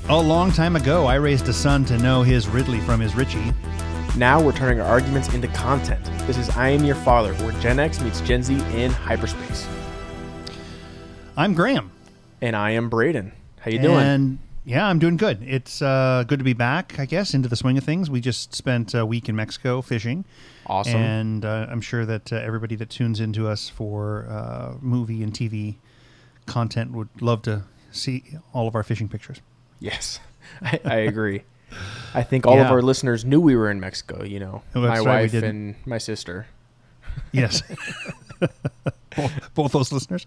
A long time ago, I raised a son to know his Ridley from his Richie. Now we're turning our arguments into content. This is I Am Your Father, where Gen X meets Gen Z in hyperspace. I'm Graham. And I am Braden. How you doing? And yeah, I'm doing good. It's good to be back, I guess, into the swing of things. We just spent a week in Mexico fishing. Awesome. And I'm sure that everybody that tunes into us for movie and TV content would love to see all of our fishing pictures. Yes, I agree. I think all of our listeners knew we were in Mexico, you know, my wife and my sister. Yes. Both those listeners?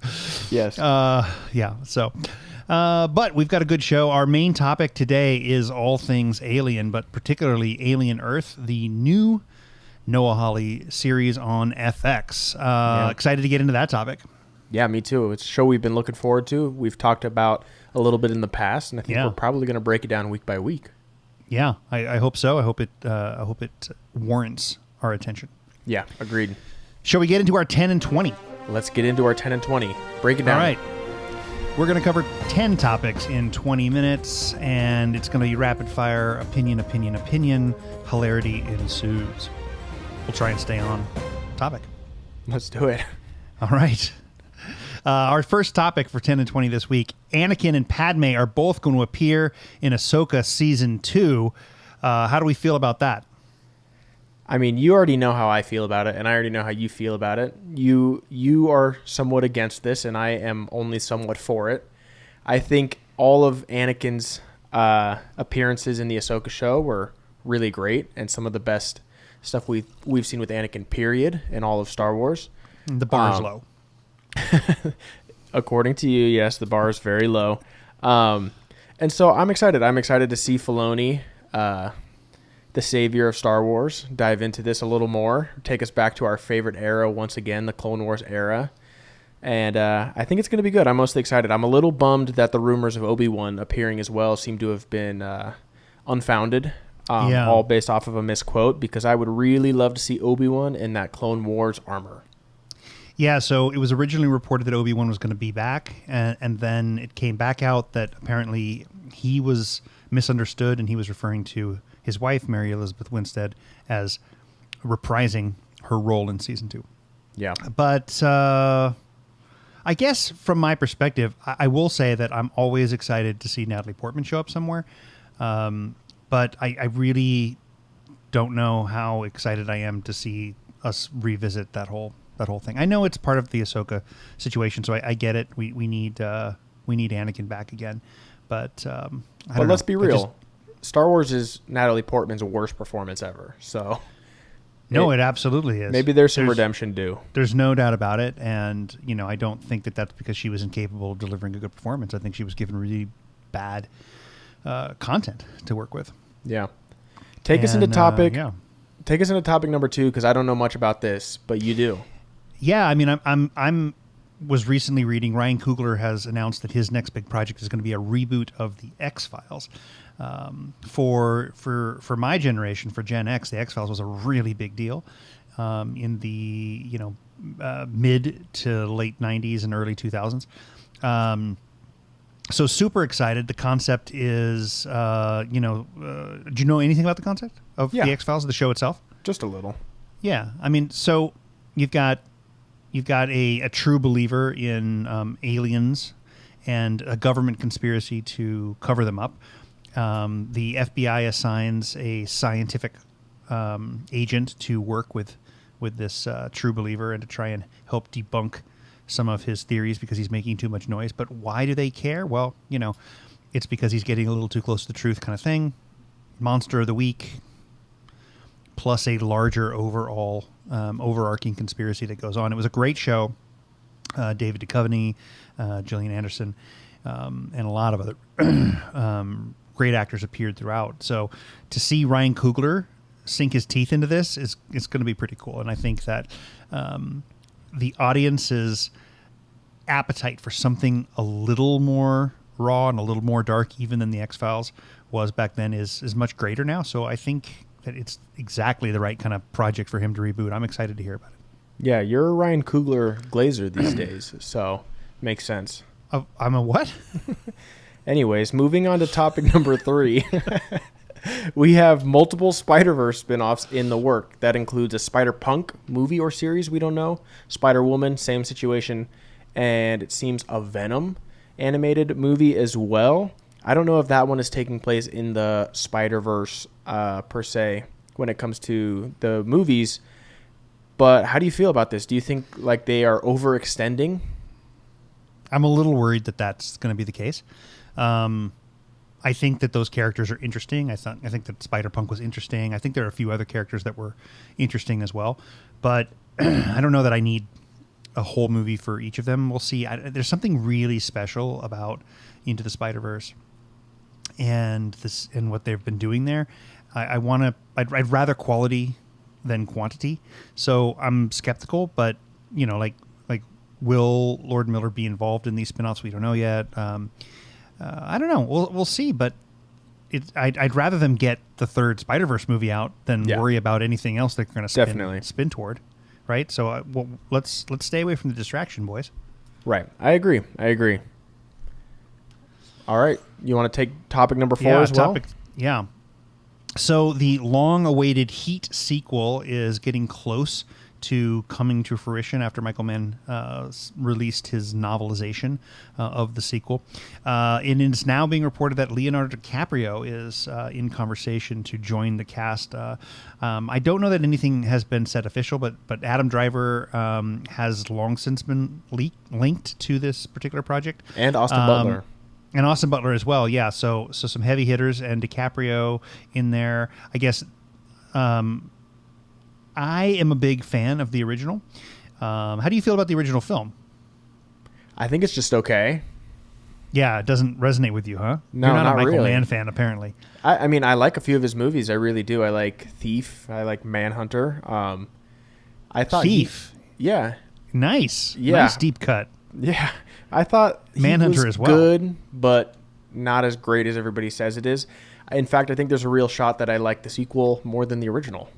Yes. Yeah, so... but we've got a good show. Our main topic today is all things Alien, but particularly Alien Earth, the new Noah Hawley series on FX. Excited to get into that topic. Yeah, me too. It's a show we've been looking forward to. We've talked about a little bit in the past, and I think we're probably going to break it down week by week. Yeah, I hope so. I hope it warrants our attention. Yeah, agreed. Shall we get into our 10 and 20? Let's get into our 10 and 20. Break it down. All right. We're going to cover 10 topics in 20 minutes, and it's going to be rapid fire, opinion. Hilarity ensues. We'll try and stay on topic. Let's do it. All right. Our first topic for 10 and 20 this week, Anakin and Padme are both going to appear in Ahsoka Season 2. How do we feel about that? I mean, you already know how I feel about it, and I already know how you feel about it. You are somewhat against this, and I am only somewhat for it. I think all of Anakin's appearances in the Ahsoka show were really great, and some of the best stuff we've seen with Anakin, period, in all of Star Wars. The bar is low. According to you, yes, the bar is very low. And so I'm excited. I'm excited to see Filoni, the savior of Star Wars, dive into this a little more, take us back to our favorite era once again, the Clone Wars era. And I think it's going to be good. I'm mostly excited. I'm a little bummed that the rumors of Obi-Wan appearing as well seem to have been unfounded, all based off of a misquote, because I would really love to see Obi-Wan in that Clone Wars armor. Yeah, so it was originally reported that Obi-Wan was going to be back, and then it came back out that apparently he was misunderstood, and he was referring to his wife, Mary Elizabeth Winstead, as reprising her role in Season 2. Yeah. But I guess from my perspective, I will say that I'm always excited to see Natalie Portman show up somewhere, but I really don't know how excited I am to see us revisit that whole thing. I know it's part of the Ahsoka situation, so I get it. We need Anakin back again, but let's be real. Star Wars is Natalie Portman's worst performance ever. So it absolutely is. Maybe there's some redemption due. There's no doubt about it, and I don't think that that's because she was incapable of delivering a good performance. I think she was given really bad content to work with. Yeah. Take us into topic number 2, because I don't know much about this, but you do. Yeah, I mean, I'm was recently reading Ryan Coogler has announced that his next big project is going to be a reboot of the X-Files. For my generation, for Gen X, the X-Files was a really big deal in the mid to late 90s and early 2000s. So super excited. The concept is, do you know anything about the concept of the X-Files, the show itself? Just a little. Yeah, I mean, so you've got a true believer in aliens and a government conspiracy to cover them up. The FBI assigns a scientific agent to work with this true believer and to try and help debunk some of his theories because he's making too much noise. But why do they care? Well, it's because he's getting a little too close to the truth kind of thing. Monster of the week, plus a larger overall overarching conspiracy that goes on. It was a great show. David Duchovny, Gillian Anderson, and a lot of other great actors appeared throughout. So to see Ryan Coogler sink his teeth into this is going to be pretty cool. And I think that the audience's appetite for something a little more raw and a little more dark even than the X-Files was back then is much greater now. So I think that it's exactly the right kind of project for him to reboot. I'm excited to hear about it. Yeah, you're a Ryan Coogler glazer these days, so makes sense. I'm a what? Anyways, moving on to topic number 3. We have multiple Spider-Verse spinoffs in the work. That includes a Spider-Punk movie or series, we don't know. Spider-Woman, same situation. And it seems a Venom animated movie as well. I don't know if that one is taking place in the Spider-Verse per se when it comes to the movies. But how do you feel about this? Do you think like they are overextending? I'm a little worried that that's going to be the case. I think that those characters are interesting. I think that Spider-Punk was interesting. I think there are a few other characters that were interesting as well. But I don't know that I need a whole movie for each of them. We'll see. There's something really special about Into the Spider-Verse and what they've been doing there. I'd rather quality than quantity. So I'm skeptical, but like will Lord Miller be involved in these spin-offs? We don't know yet. I don't know. We'll see, but I'd rather them get the third Spider-Verse movie out than worry about anything else they're going to spin toward, right? So let's stay away from the distraction, boys. Right. I agree. All right. You want to take topic number 4 as well? Yeah. So the long-awaited Heat sequel is getting close to coming to fruition after Michael Mann released his novelization of the sequel. It is now being reported that Leonardo DiCaprio is in conversation to join the cast. I don't know that anything has been said official, but Adam Driver has long since been linked to this particular project. And Austin Butler. And Austin Butler as well, yeah. So some heavy hitters and DiCaprio in there. I guess I am a big fan of the original. How do you feel about the original film? I think it's just okay. Yeah, it doesn't resonate with you, huh? No, You're not a Michael really. Mann fan, apparently. I mean, I like a few of his movies. I really do. I like Thief. I like Manhunter. I thought Thief? Yeah. Nice. Yeah. Nice deep cut. Yeah. I thought Manhunter was as well. Good, but not as great as everybody says it is. In fact, I think there's a real shot that I like the sequel more than the original.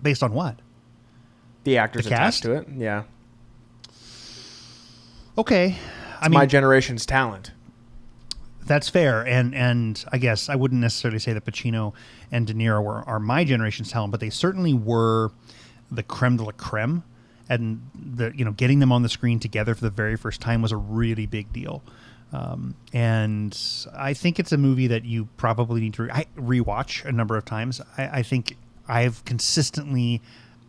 Based on what? The actors cast? attached to it. Yeah. Okay. It's my generation's talent. That's fair, and I guess I wouldn't necessarily say that Pacino and De Niro are my generation's talent, but they certainly were the creme de la creme, and getting them on the screen together for the very first time was a really big deal. And I think it's a movie that you probably need to rewatch a number of times. I think I've consistently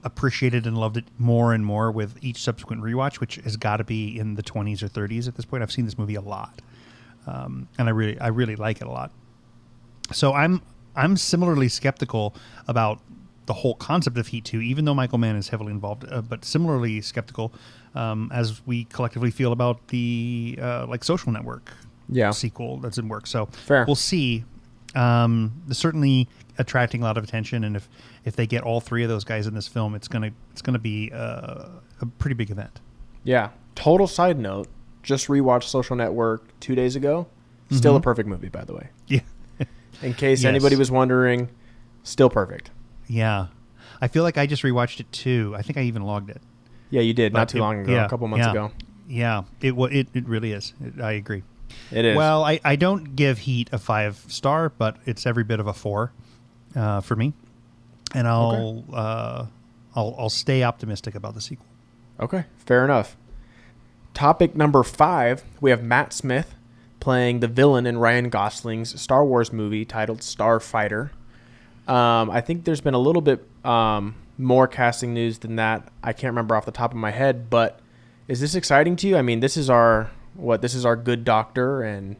appreciated and loved it more and more with each subsequent rewatch, which has got to be in the 20s or 30s at this point. I've seen this movie a lot. And I really like it a lot. So I'm similarly skeptical about the whole concept of Heat 2, even though Michael Mann is heavily involved, but similarly skeptical as we collectively feel about the Social Network sequel that's in work. So fair. We'll see. They're certainly attracting a lot of attention, and if they get all three of those guys in this film, it's gonna be a pretty big event. Yeah. Total side note. Just rewatched Social Network 2 days ago. Still a perfect movie, by the way. Yeah. In case anybody was wondering, still perfect. Yeah. I feel like I just rewatched it too. I think I even logged it. Yeah, you did. Not too long ago. Yeah, a couple months ago. Yeah. It really is. I agree. It is. Well, I don't give Heat a 5-star, but it's every bit of a 4 for me. And I'll stay optimistic about the sequel. Okay. Fair enough. Topic number 5, we have Matt Smith playing the villain in Ryan Gosling's Star Wars movie titled Starfighter. I think there's been a little bit more casting news than that. I can't remember off the top of my head, but is this exciting to you? I mean, this is our good doctor and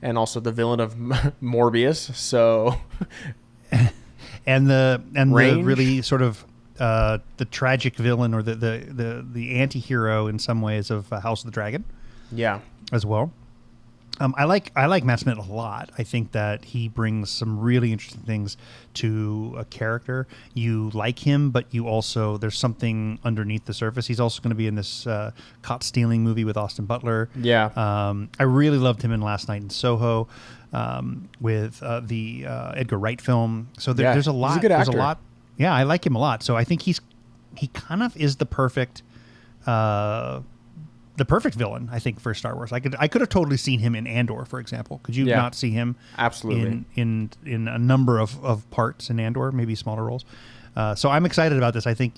also the villain of Morbius. So and the really sort of the tragic villain or the anti-hero in some ways of House of the Dragon. Yeah. As well. I like Matt Smith a lot. I think that he brings some really interesting things to a character. You like him, but you also there's something underneath the surface. He's also going to be in this caught stealing movie with Austin Butler. Yeah. I really loved him in Last Night in Soho with the Edgar Wright film. So there's a lot. He's a good actor. There's a lot. Yeah, I like him a lot. So I think he kind of is the perfect the perfect villain, I think, for Star Wars. I could have totally seen him in Andor, for example. Could you not see him absolutely in a number of parts in Andor, maybe smaller roles? So I'm excited about this. I think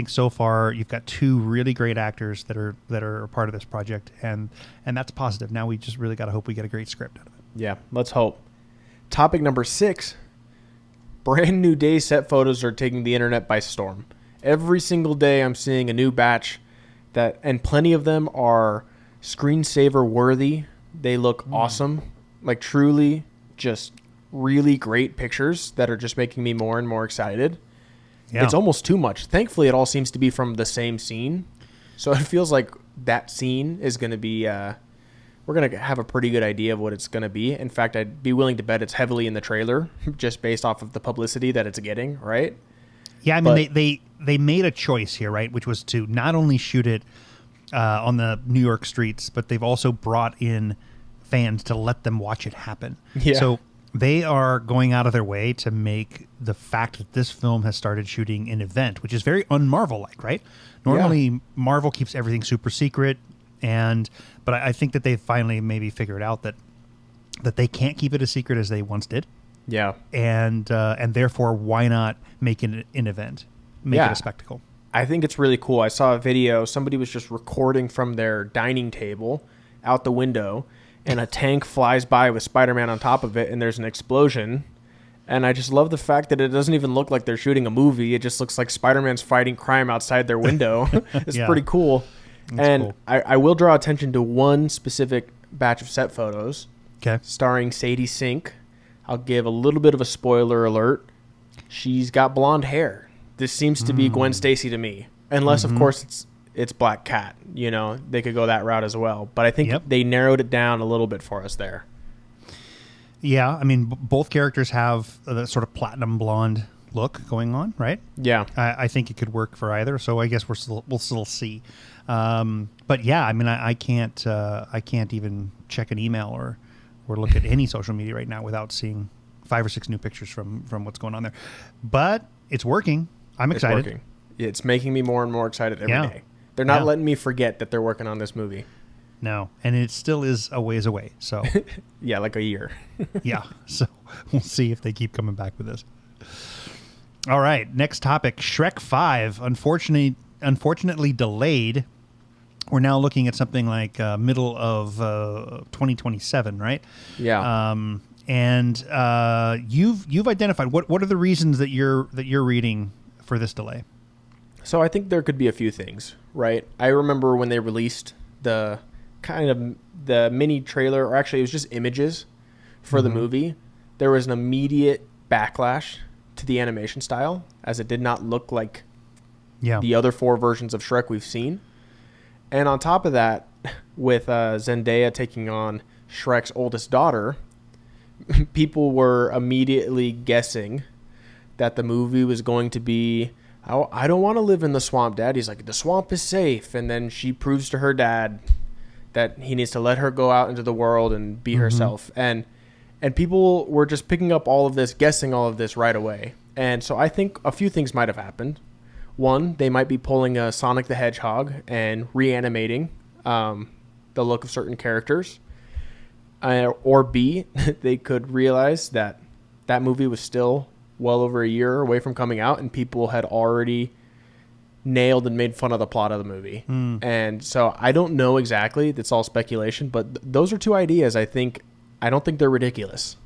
so far you've got two really great actors that are a part of this project, and that's positive. Now we just really got to hope we get a great script out of it. Yeah, let's hope. Topic number 6. Brand new day set photos are taking the internet by storm. Every single day I'm seeing a new batch and plenty of them are screensaver worthy. They look awesome. Like truly just really great pictures that are just making me more and more excited. Yeah. It's almost too much. Thankfully, it all seems to be from the same scene. So it feels like that scene is going to be, we're going to have a pretty good idea of what it's going to be. In fact, I'd be willing to bet it's heavily in the trailer just based off of the publicity that it's getting, right? Yeah, I mean, they made a choice here, right, which was to not only shoot it on the New York streets, but they've also brought in fans to let them watch it happen. Yeah. So they are going out of their way to make the fact that this film has started shooting an event, which is very un-Marvel-like, right? Normally, Marvel keeps everything super secret, but I think that they finally maybe figured out that they can't keep it as secret as they once did. Yeah. And therefore, why not make it an event? Make it a spectacle. I think it's really cool. I saw a video. Somebody was just recording from their dining table out the window, and a tank flies by with Spider-Man on top of it, and there's an explosion. And I just love the fact that it doesn't even look like they're shooting a movie. It just looks like Spider-Man's fighting crime outside their window. It's pretty cool. That's cool. I will draw attention to one specific batch of set photos starring Sadie Sink. I'll give a little bit of a spoiler alert. She's got blonde hair. This seems to be Gwen Stacy to me. Unless, of course, it's Black Cat. You know, they could go that route as well. But I think they narrowed it down a little bit for us there. Yeah, I mean, both characters have the sort of platinum blonde look going on, right? Yeah. I think it could work for either, so I guess we'll still see. But yeah, I mean, I can't even check an email or look at any social media right now without seeing 5 or 6 new pictures from what's going on there. But it's working. I'm excited. It's working. It's making me more and more excited every day. They're not letting me forget that they're working on this movie. No, and it still is a ways away. So yeah, like a year. Yeah, so we'll see if they keep coming back with this. All right, next topic: Shrek 5. Unfortunately delayed. We're now looking at something like middle of 2027, right? Yeah. And you've identified what are the reasons that you're reading for this delay? So I think there could be a few things, right? I remember when they released the kind of the mini trailer, or actually it was just images for the movie. There was an immediate backlash to the animation style, as it did not look like the other 4 versions of Shrek we've seen. And on top of that, with Zendaya taking on Shrek's oldest daughter, people were immediately guessing that the movie was going to be, I don't want to live in the swamp, Dad. He's like, the swamp is safe. And then she proves to her dad that he needs to let her go out into the world and be herself. And people were just picking up all of this, guessing all of this right away. And so I think a few things might have happened. One, they might be pulling a Sonic the Hedgehog and reanimating the look of certain characters. Or B, they could realize that movie was still well over a year away from coming out, and people had already nailed and made fun of the plot of the movie. And so I don't know exactly. That's all speculation. But those are 2 ideas I don't think they're ridiculous.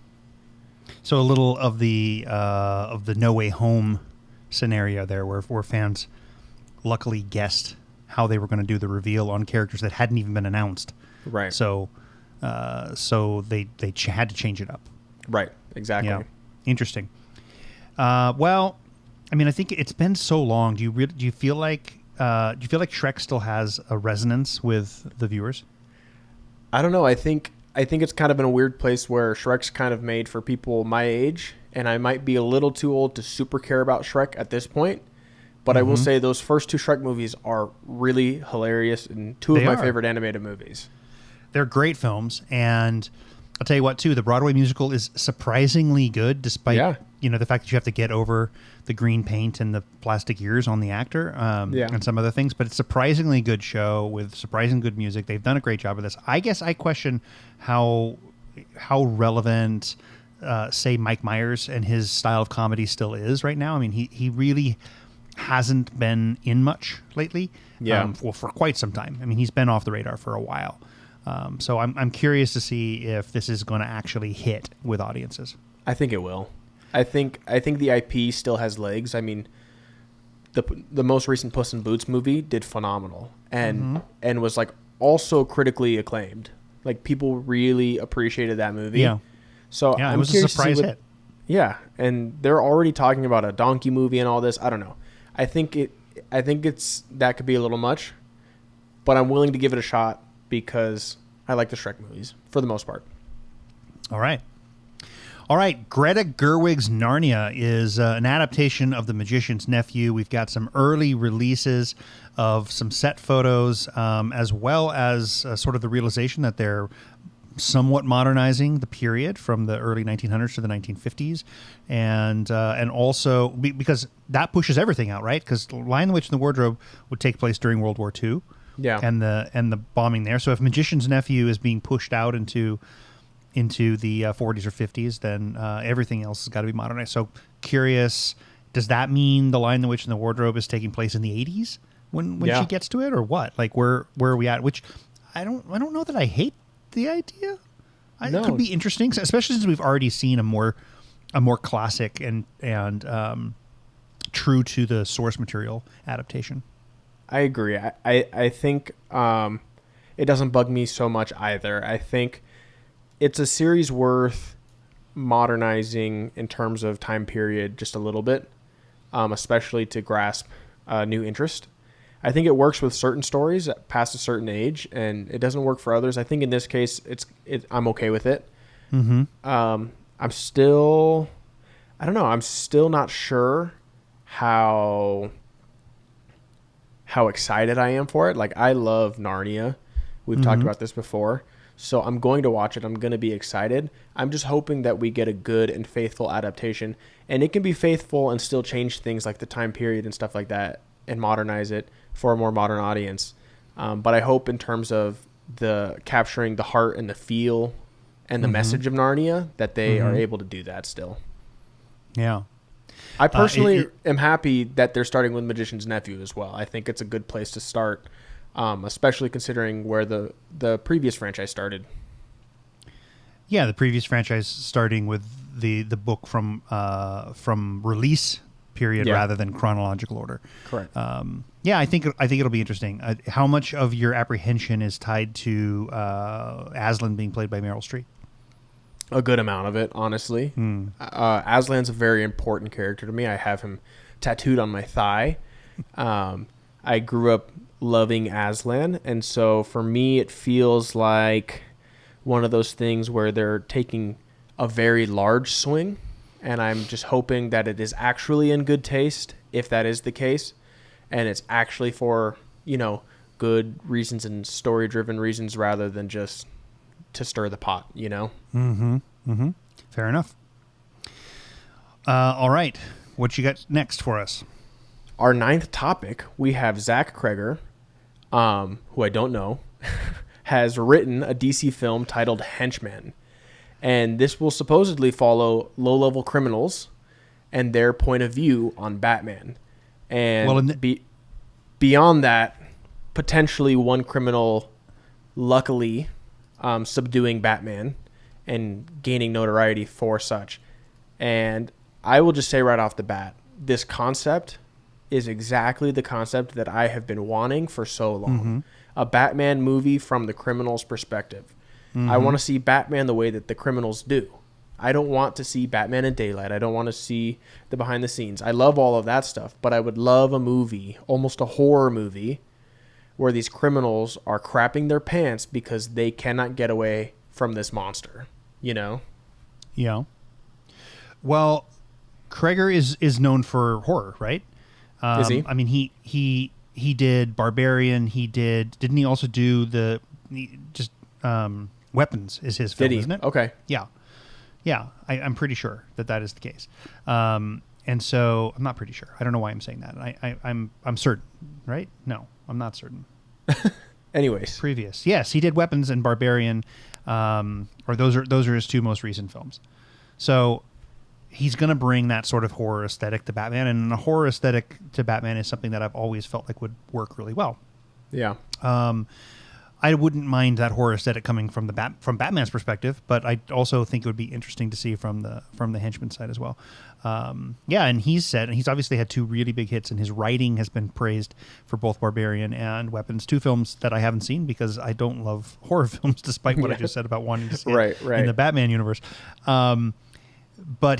So a little of the No Way Home scenario there, where fans luckily guessed how they were going to do the reveal on characters that hadn't even been announced. Right. So they had to change it up. Right. Exactly. Yeah. Interesting. Well, I mean, I think it's been so long. Do you feel like Shrek still has a resonance with the viewers? I don't know. I think it's kind of in a weird place where Shrek's kind of made for people my age, and I might be a little too old to super care about Shrek at this point. But I will say those first 2 Shrek movies are really hilarious and 2 of my favorite animated movies. They're great films, and I'll tell you what, too, the Broadway musical is surprisingly good, despite the fact that you have to get over green paint and the plastic ears on the actor, and some other things. But it's a surprisingly good show with surprisingly good music. They've done a great job of this. I guess I question how relevant, say, Mike Myers and his style of comedy still is right now. I mean, he really hasn't been in much lately. Well, for quite some time. I mean, he's been off the radar for a while. So I'm curious to see if this is going to actually hit with audiences. I think it will. I think the IP still has legs. I mean, the most recent Puss in Boots movie did phenomenal and was like also critically acclaimed. Like people really appreciated that movie. Yeah. So yeah, it was a surprise hit. Yeah, and they're already talking about a donkey movie and all this. I don't know. I think it's that could be a little much, but I'm willing to give it a shot because I like the Shrek movies for the most part. All right. Greta Gerwig's Narnia is an adaptation of The Magician's Nephew. We've got some early releases of some set photos, as well as sort of the realization that they're somewhat modernizing the period from the early 1900s to the 1950s, and also because that pushes everything out, right? Because Lion, the Witch, and the Wardrobe would take place during World War II, and the bombing there. So if Magician's Nephew is being pushed out into the 40s or 50s, then everything else has got to be modernized. So curious, does that mean the Lion, the Witch, and the Wardrobe is taking place in the 80s when she gets to it, or what? Like where are we at? Which I don't know that I hate the idea. It could be interesting, especially since we've already seen a more classic and true to the source material adaptation. I agree. I think it doesn't bug me so much either. I think it's a series worth modernizing in terms of time period just a little bit, especially to grasp new interest. I think it works with certain stories past a certain age, and it doesn't work for others. I think in this case, I'm okay with it. Mm-hmm. I'm still not sure how excited I am for it. Like, I love Narnia. We've talked about this before. So I'm going to watch it. I'm going to be excited. I'm just hoping that we get a good and faithful adaptation. And it can be faithful and still change things like the time period and stuff like that and modernize it for a more modern audience. But I hope in terms of the capturing the heart and the feel and the message of Narnia that they are able to do that still. Yeah. I personally am happy that they're starting with Magician's Nephew as well. I think it's a good place to start, especially considering where the previous franchise started. Yeah, the previous franchise starting with the book from release period rather than chronological order. Correct. Yeah, I think it'll be interesting. How much of your apprehension is tied to Aslan being played by Meryl Streep? A good amount of it, honestly. Aslan's a very important character to me. I have him tattooed on my thigh. I grew up loving Aslan, and so for me it feels like one of those things where they're taking a very large swing, and I'm just hoping that it is actually in good taste, if that is the case, and it's actually for, good reasons and story-driven reasons rather than just to stir the pot, Fair enough. All right. What you got next for us? Our ninth topic, we have Zach Kreger, who I don't know, has written a DC film titled Henchmen. And this will supposedly follow low-level criminals and their point of view on Batman. And beyond that, potentially one criminal luckily subduing Batman and gaining notoriety for such. And I will just say right off the bat, this concept is exactly the concept that I have been wanting for so long. A Batman movie from the criminal's perspective. I want to see Batman the way that the criminals do. I don't want to see Batman in daylight. I don't want to see the behind the scenes. I love all of that stuff, but I would love a movie, almost a horror movie, where these criminals are crapping their pants because they cannot get away from this monster, Yeah. Well, Kreger is known for horror, right? Is he? I mean, he did Barbarian. Didn't he also do Weapons is his film, isn't it? Okay. Yeah. I'm pretty sure that is the case. And so I'm not pretty sure. I don't know why I'm saying that. I'm certain, right? No, I'm not certain. Anyways, Previous, yes, he did Weapons and Barbarian, or those are his two most recent films. So he's going to bring that sort of horror aesthetic to Batman, and a horror aesthetic to Batman is something that I've always felt like would work really well. yeah. I wouldn't mind that horror aesthetic coming from from Batman's perspective, but I also think it would be interesting to see from the henchman side as well. And he's obviously had two really big hits, and his writing has been praised for both Barbarian and Weapons, two films that I haven't seen because I don't love horror films, despite what I just said about wanting to see it in the Batman universe. But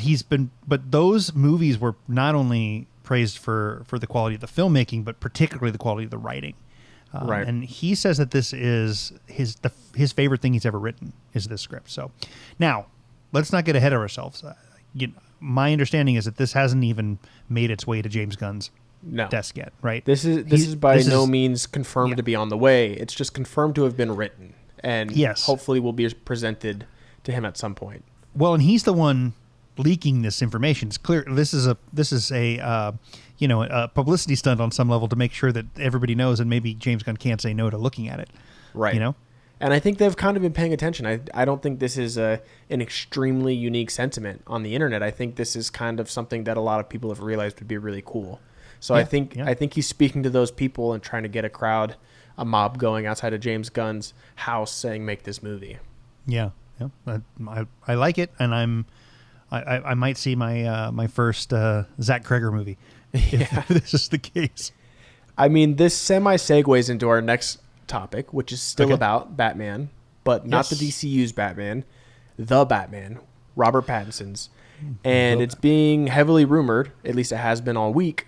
those movies were not only praised for the quality of the filmmaking, but particularly the quality of the writing. And he says that this is his favorite thing he's ever written is this script. So now let's not get ahead of ourselves. My understanding is that this hasn't even made its way to James Gunn's desk yet, right? This is by no means confirmed to be on the way. It's just confirmed to have been written, and hopefully will be presented to him at some point. Well, and he's the one leaking this information. It's clear this is a publicity stunt on some level to make sure that everybody knows, and maybe James Gunn can't say no to looking at it. Right. You know? And I think they've kind of been paying attention. I don't think this is an extremely unique sentiment on the internet. I think this is kind of something that a lot of people have realized would be really cool. So I think he's speaking to those people and trying to get a mob going outside of James Gunn's house saying, make this movie. Yeah. I like it, and I might see my first Zach Kreger movie if this is the case. I mean, this semi-segues into our next topic, which is still about Batman, but not the DCU's Batman, the Batman, Robert Pattinson's. And it's being heavily rumored, at least it has been all week,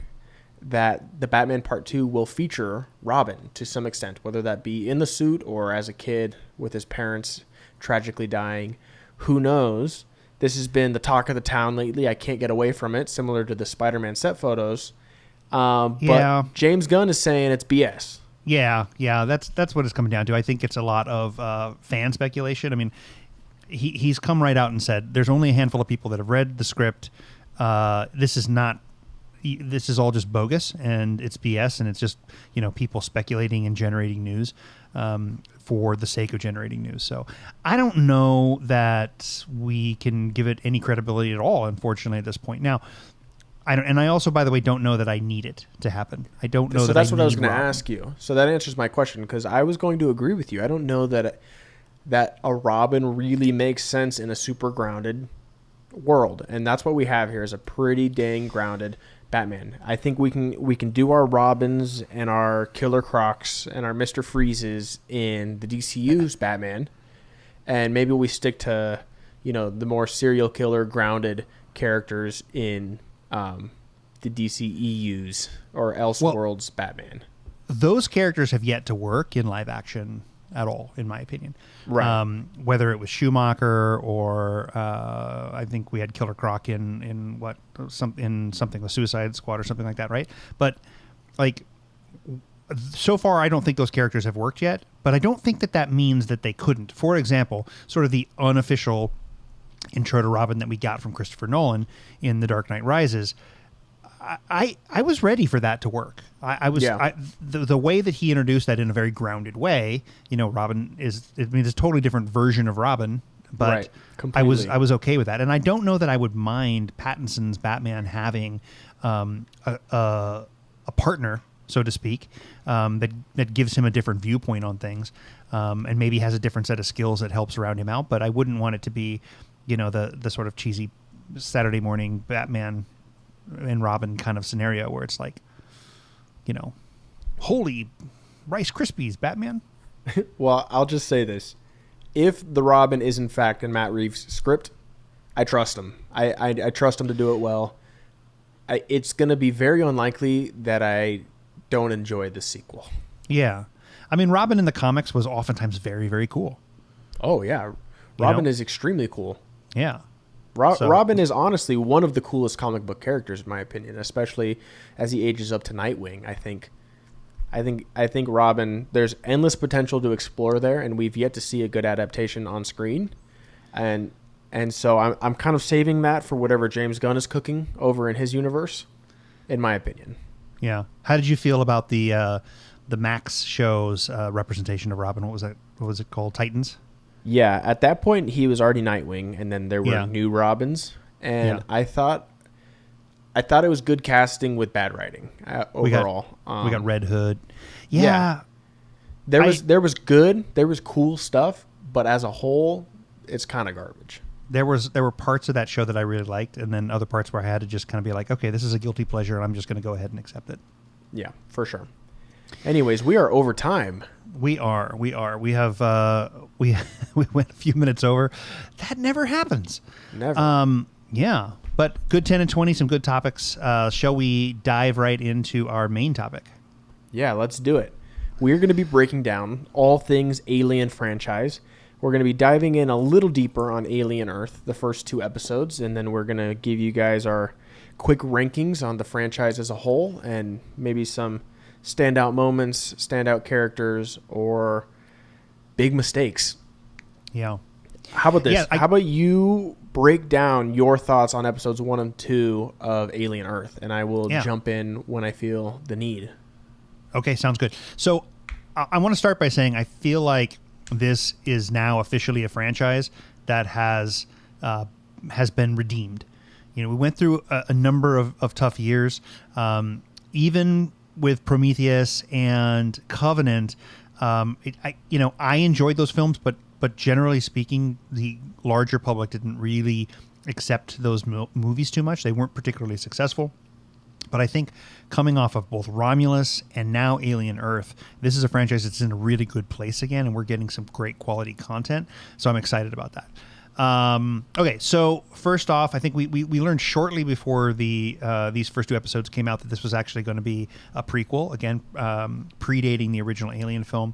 that the Batman Part 2 will feature Robin to some extent, whether that be in the suit or as a kid with his parents tragically dying. Who knows? This has been the talk of the town lately. I can't get away from it, similar to the Spider-Man set photos. But James Gunn is saying it's BS. Yeah, that's what it's coming down to. I think it's a lot of fan speculation. I mean, he's come right out and said there's only a handful of people that have read the script. This is all just bogus, and it's BS, and it's just people speculating and generating news for the sake of generating news. So I don't know that we can give it any credibility at all, unfortunately, at this point. Now, I also, by the way, don't know that I need it to happen. I don't know. So that's what I was going to ask you. So that answers my question, because I was going to agree with you. I don't know that a Robin really makes sense in a super grounded world, and that's what we have here is a pretty dang grounded Batman. I think we can do our Robins and our Killer Crocs and our Mr. Freezes in the DCU's Batman, and maybe we stick to the more serial killer grounded characters in the DCEU's or Elseworlds Batman. Those characters have yet to work in live action at all, in my opinion. Right. Whether it was Schumacher or I think we had Killer Croc in something with Suicide Squad or something like that, right? But so far, I don't think those characters have worked yet. But I don't think that means that they couldn't. For example, sort of the unofficial intro to Robin that we got from Christopher Nolan in The Dark Knight Rises. I was ready for that to work. The way that he introduced that in a very grounded way, Robin is a totally different version of Robin, but I was okay with that. And I don't know that I would mind Pattinson's Batman having a partner, so to speak, that gives him a different viewpoint on things, and maybe has a different set of skills that helps round him out. But I wouldn't want it to be, the sort of cheesy Saturday morning Batman and Robin kind of scenario where it's like, holy Rice Krispies, Batman. Well, I'll just say this. If the Robin is in fact in Matt Reeves' script, I trust him. I trust him to do it well. It's going to be very unlikely that I don't enjoy the sequel. Yeah. I mean, Robin in the comics was oftentimes very, very cool. Oh, yeah. Robin is extremely cool. Yeah. Robin is honestly one of the coolest comic book characters, in my opinion, especially as he ages up to Nightwing. I think Robin, there's endless potential to explore there, and we've yet to see a good adaptation on screen. And And so I'm kind of saving that for whatever James Gunn is cooking over in his universe, in my opinion. Yeah. How did you feel about the Max show's representation of Robin? What was that? What was it called? Titans? Yeah, at that point he was already Nightwing, and then there were new Robins, and I thought it was good casting with bad writing overall. We got Red Hood. Yeah. There was cool stuff, but as a whole, it's kind of garbage. There were parts of that show that I really liked, and then other parts where I had to just kind of be like, okay, this is a guilty pleasure, and I'm just going to go ahead and accept it. Yeah, for sure. Anyways, we are over time. We are. We have we went a few minutes over. That never happens. Never. Yeah, but good 10 and 20, some good topics. Shall we dive right into our main topic? Yeah, let's do it. We're going to be breaking down all things Alien franchise. We're going to be diving in a little deeper on Alien Earth, the first 2 episodes, and then we're going to give you guys our quick rankings on the franchise as a whole, and maybe some standout moments, standout characters, or big mistakes. Yeah. How about this? Yeah, How about you break down your thoughts on episodes 1 and 2 of Alien Earth, and I will jump in when I feel the need. Okay, sounds good. So I want to start by saying I feel like this is now officially a franchise that has been redeemed. You know, we went through a number of tough years. Even with Prometheus and Covenant, I enjoyed those films, but generally speaking, the larger public didn't really accept those movies too much. They weren't particularly successful. But I think coming off of both Romulus and now Alien Earth, this is a franchise that's in a really good place again, and we're getting some great quality content. So I'm excited about that. Okay, so first off, I think we learned shortly before these first 2 episodes came out that this was actually going to be a prequel, again, predating the original Alien film.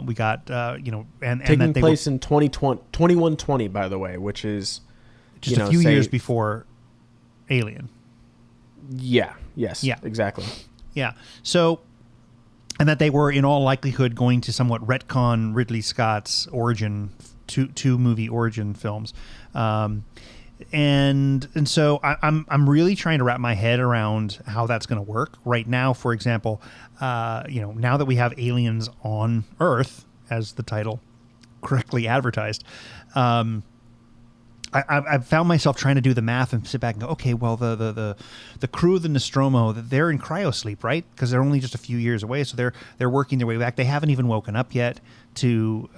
We got, and taking that place in 2120, by the way, which is just a few years before Alien. Yeah. Yes. Yeah. Exactly. Yeah. So, and that they were in all likelihood going to somewhat retcon Ridley Scott's origin, two movie origin films, and so I'm really trying to wrap my head around how that's going to work right now. For example, now that we have aliens on Earth, as the title correctly advertised. I've found myself trying to do the math and sit back and go, okay, well, the crew of the Nostromo, they're in cryosleep, right? Because they're only just a few years away, so they're working their way back. They haven't even woken up yet to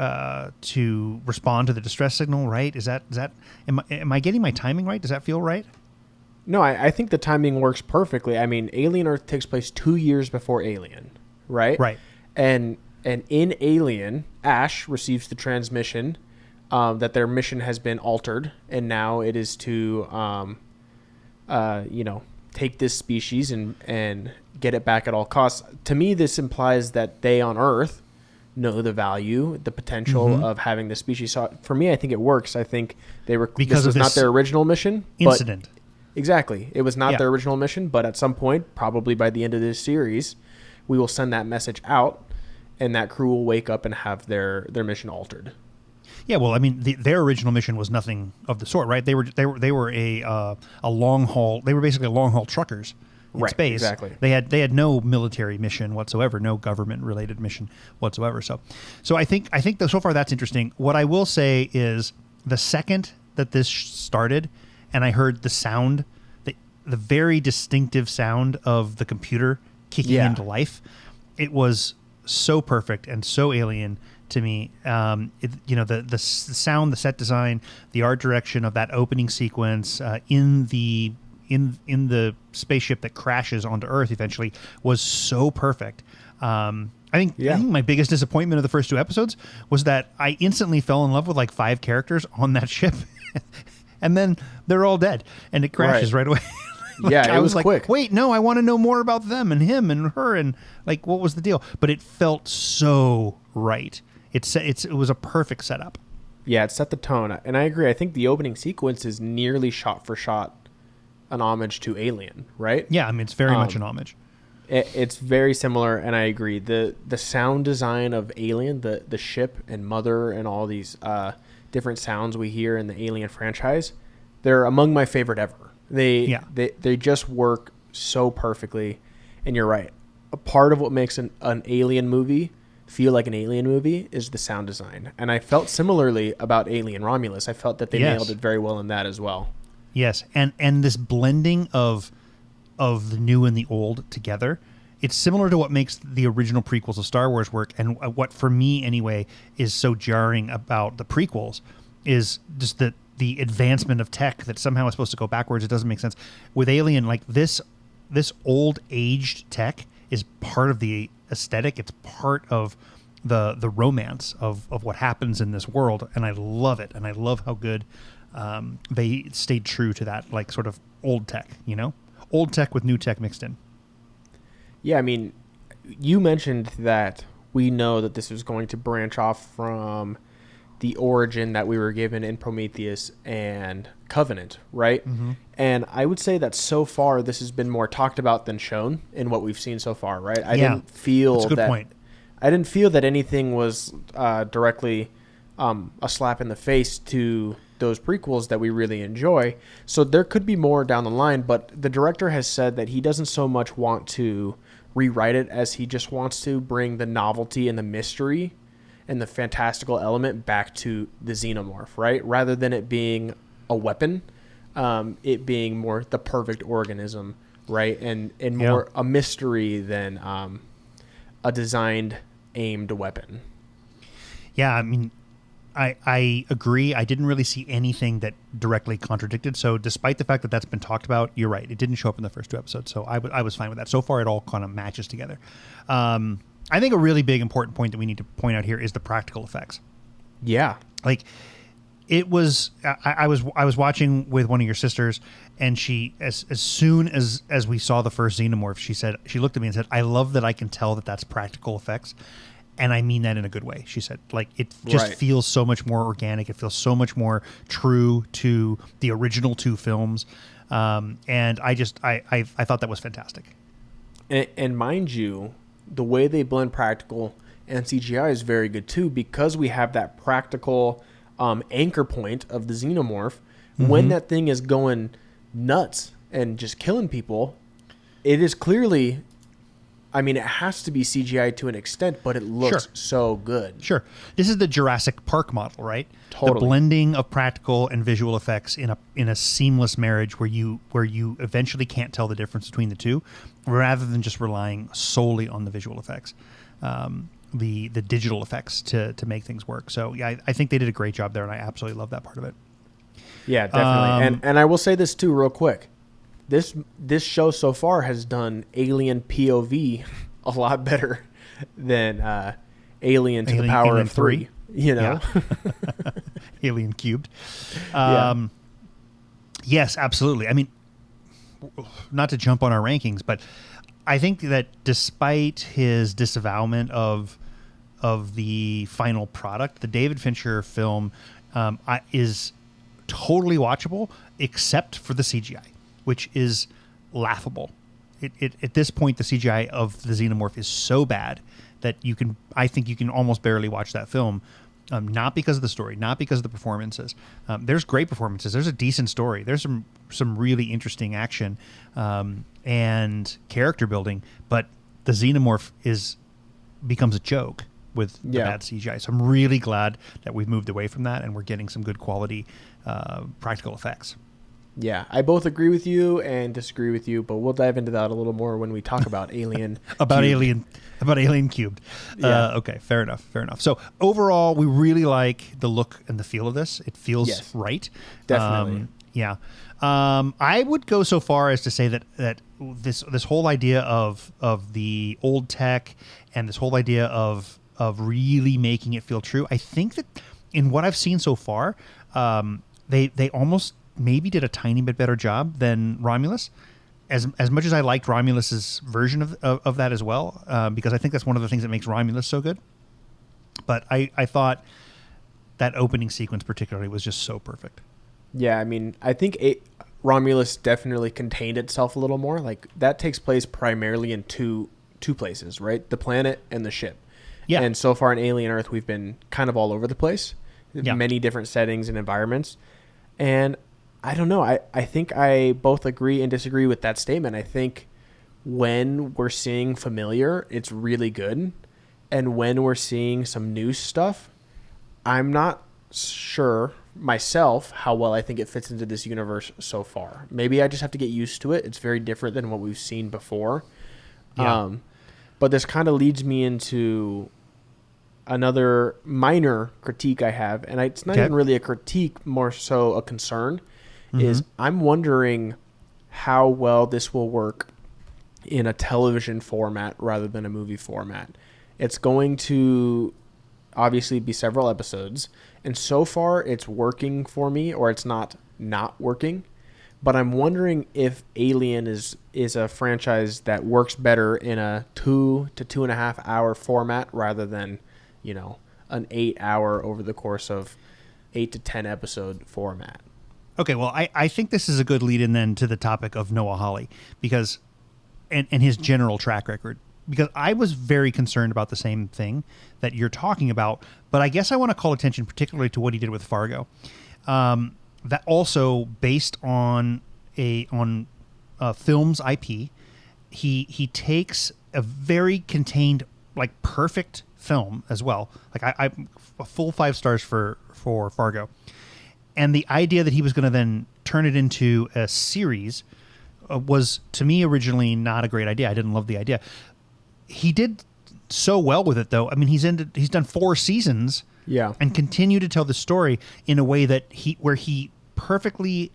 respond to the distress signal, right? Is that am I getting my timing right? Does that feel right? No, I think the timing works perfectly. I mean, Alien Earth takes place 2 years before Alien, right? Right. And in Alien, Ash receives the transmission that their mission has been altered, and now it is to, take this species and get it back at all costs. To me, this implies that they on Earth know the value, the potential of having the species. So for me, I think it works. I think they were because this was not their original mission incident. Exactly, it was not their original mission, but at some point, probably by the end of this series, we will send that message out, and that crew will wake up and have their mission altered. Yeah, well, I mean, their original mission was nothing of the sort, right? They were a long haul. They were basically long haul truckers in space. Exactly. They had no military mission whatsoever, no government related mission whatsoever. So I think that so far that's interesting. What I will say is the second that this started, and I heard the sound, the very distinctive sound of the computer kicking into life, it was so perfect and so alien to me. The sound, the set design, the art direction of that opening sequence in the spaceship that crashes onto Earth eventually was so perfect. I think my biggest disappointment of the first 2 episodes was that I instantly fell in love with like 5 characters on that ship, and then they're all dead, and it crashes right away. It was quick. Wait, no, I want to know more about them and him and her and like what was the deal? But it felt so right. It was a perfect setup. Yeah, it set the tone, and I agree. I think the opening sequence is nearly shot for shot an homage to Alien, right? Yeah, I mean it's very much an homage. It's very similar, and I agree. The sound design of Alien, the ship and Mother and all these different sounds we hear in the Alien franchise, they're among my favorite ever. They just work so perfectly. And you're right. A part of what makes an Alien movie feel like an Alien movie is the sound design. And I felt similarly about Alien Romulus. I felt that they nailed it very well in that as well. Yes, and this blending of the new and the old together, it's similar to what makes the original prequels of Star Wars work, and what, for me anyway, is so jarring about the prequels is just the advancement of tech that somehow is supposed to go backwards. It doesn't make sense. With Alien, like this old aged tech is part of the aesthetic. It's part of the romance of what happens in this world, and I love it. And I love how good they stayed true to that, like, sort of old tech, old tech with new tech mixed in. Yeah, I mean, you mentioned that we know that this was going to branch off from the origin that we were given in Prometheus and Covenant, right? Mm-hmm. And I would say that so far this has been more talked about than shown in what we've seen so far, right? I didn't feel that's a good point. I didn't feel that anything was directly a slap in the face to those prequels that we really enjoy. So there could be more down the line, but the director has said that he doesn't so much want to rewrite it as he just wants to bring the novelty and the mystery and the fantastical element back to the xenomorph, right? Rather than it being a weapon, it being more the perfect organism, right? And more a mystery than a designed, aimed weapon. Yeah, I mean, I agree. I didn't really see anything that directly contradicted. So despite the fact that that's been talked about, you're right. It didn't show up in the first two episodes. So I was fine with that. So far, it all kind of matches together. I think a really big important point that we need to point out here is the practical effects. Yeah. Like, it was, I was watching with one of your sisters, and she, as soon as we saw the first xenomorph, she looked at me and said, "I love that I can tell that that's practical effects. And I mean that in a good way," she said. Like, it just feels so much more organic. It feels so much more true to the original two films. And I thought that was fantastic. And mind you, the way they blend practical and CGI is very good too, because we have that practical anchor point of the xenomorph. Mm-hmm. When that thing is going nuts and just killing people, it is clearly... I mean, it has to be CGI to an extent, but it looks so good. Sure. This is the Jurassic Park model, right? Totally. The blending of practical and visual effects in a seamless marriage where you eventually can't tell the difference between the two, rather than just relying solely on the visual effects, the digital effects to make things work. So yeah, I think they did a great job there, and I absolutely love that part of it. Yeah, definitely. And I will say this too, real quick. This show so far has done Alien POV a lot better than Alien to the Power Alien of 3. You know, yeah. Alien cubed. Yes, absolutely. I mean, not to jump on our rankings, but I think that despite his disavowalment of the final product, the David Fincher film is totally watchable, except for the CGI, which is laughable. At this point, the CGI of the xenomorph is so bad that I think you can almost barely watch that film, not because of the story, not because of the performances. There's great performances. There's a decent story. There's some really interesting action and character building, but the xenomorph becomes a joke with the bad CGI. So I'm really glad that we've moved away from that and we're getting some good quality practical effects. Yeah, I both agree with you and disagree with you, but we'll dive into that a little more when we talk about Alien. Alien Cubed. Yeah. Okay, fair enough. So overall, we really like the look and the feel of this. It feels right. Definitely. Yeah. I would go so far as to say that this whole idea of the old tech and this whole idea of really making it feel true, I think that in what I've seen so far, they almost maybe did a tiny bit better job than Romulus, as much as I liked Romulus's version of that as well, because I think that's one of the things that makes Romulus so good. But I thought that opening sequence particularly was just so perfect. Yeah, I mean, I think Romulus definitely contained itself a little more. Like, that takes place primarily in two places, right? The planet and the ship. Yeah. And so far in Alien Earth, we've been kind of all over the place. many different settings and environments. And I don't know. I think I both agree and disagree with that statement. I think when we're seeing familiar, it's really good. And when we're seeing some new stuff, I'm not sure myself how well I think it fits into this universe so far. Maybe I just have to get used to it. It's very different than what we've seen before. Yeah. But this kind of leads me into another minor critique I have. And it's not even really a critique, more so a concern, is I'm wondering how well this will work in a television format rather than a movie format. It's going to obviously be several episodes, and so far it's working for me, or it's not working. But I'm wondering if Alien is a franchise that works better in a 2 to 2.5 hour format rather than, an 8 hour over the course of 8 to 10 episode format. Okay, well, I think this is a good lead in then to the topic of Noah Hawley, because and his general track record, because I was very concerned about the same thing that you're talking about, but I guess I want to call attention particularly to what he did with Fargo. That also based on film's IP, he takes a very contained, like perfect film as well. Like I a full 5 stars for Fargo. And the idea that he was going to then turn it into a series was, to me, originally not a great idea. I didn't love the idea. He did so well with it, though. I mean, he's done 4 seasons, and continue to tell the story in a way that where he perfectly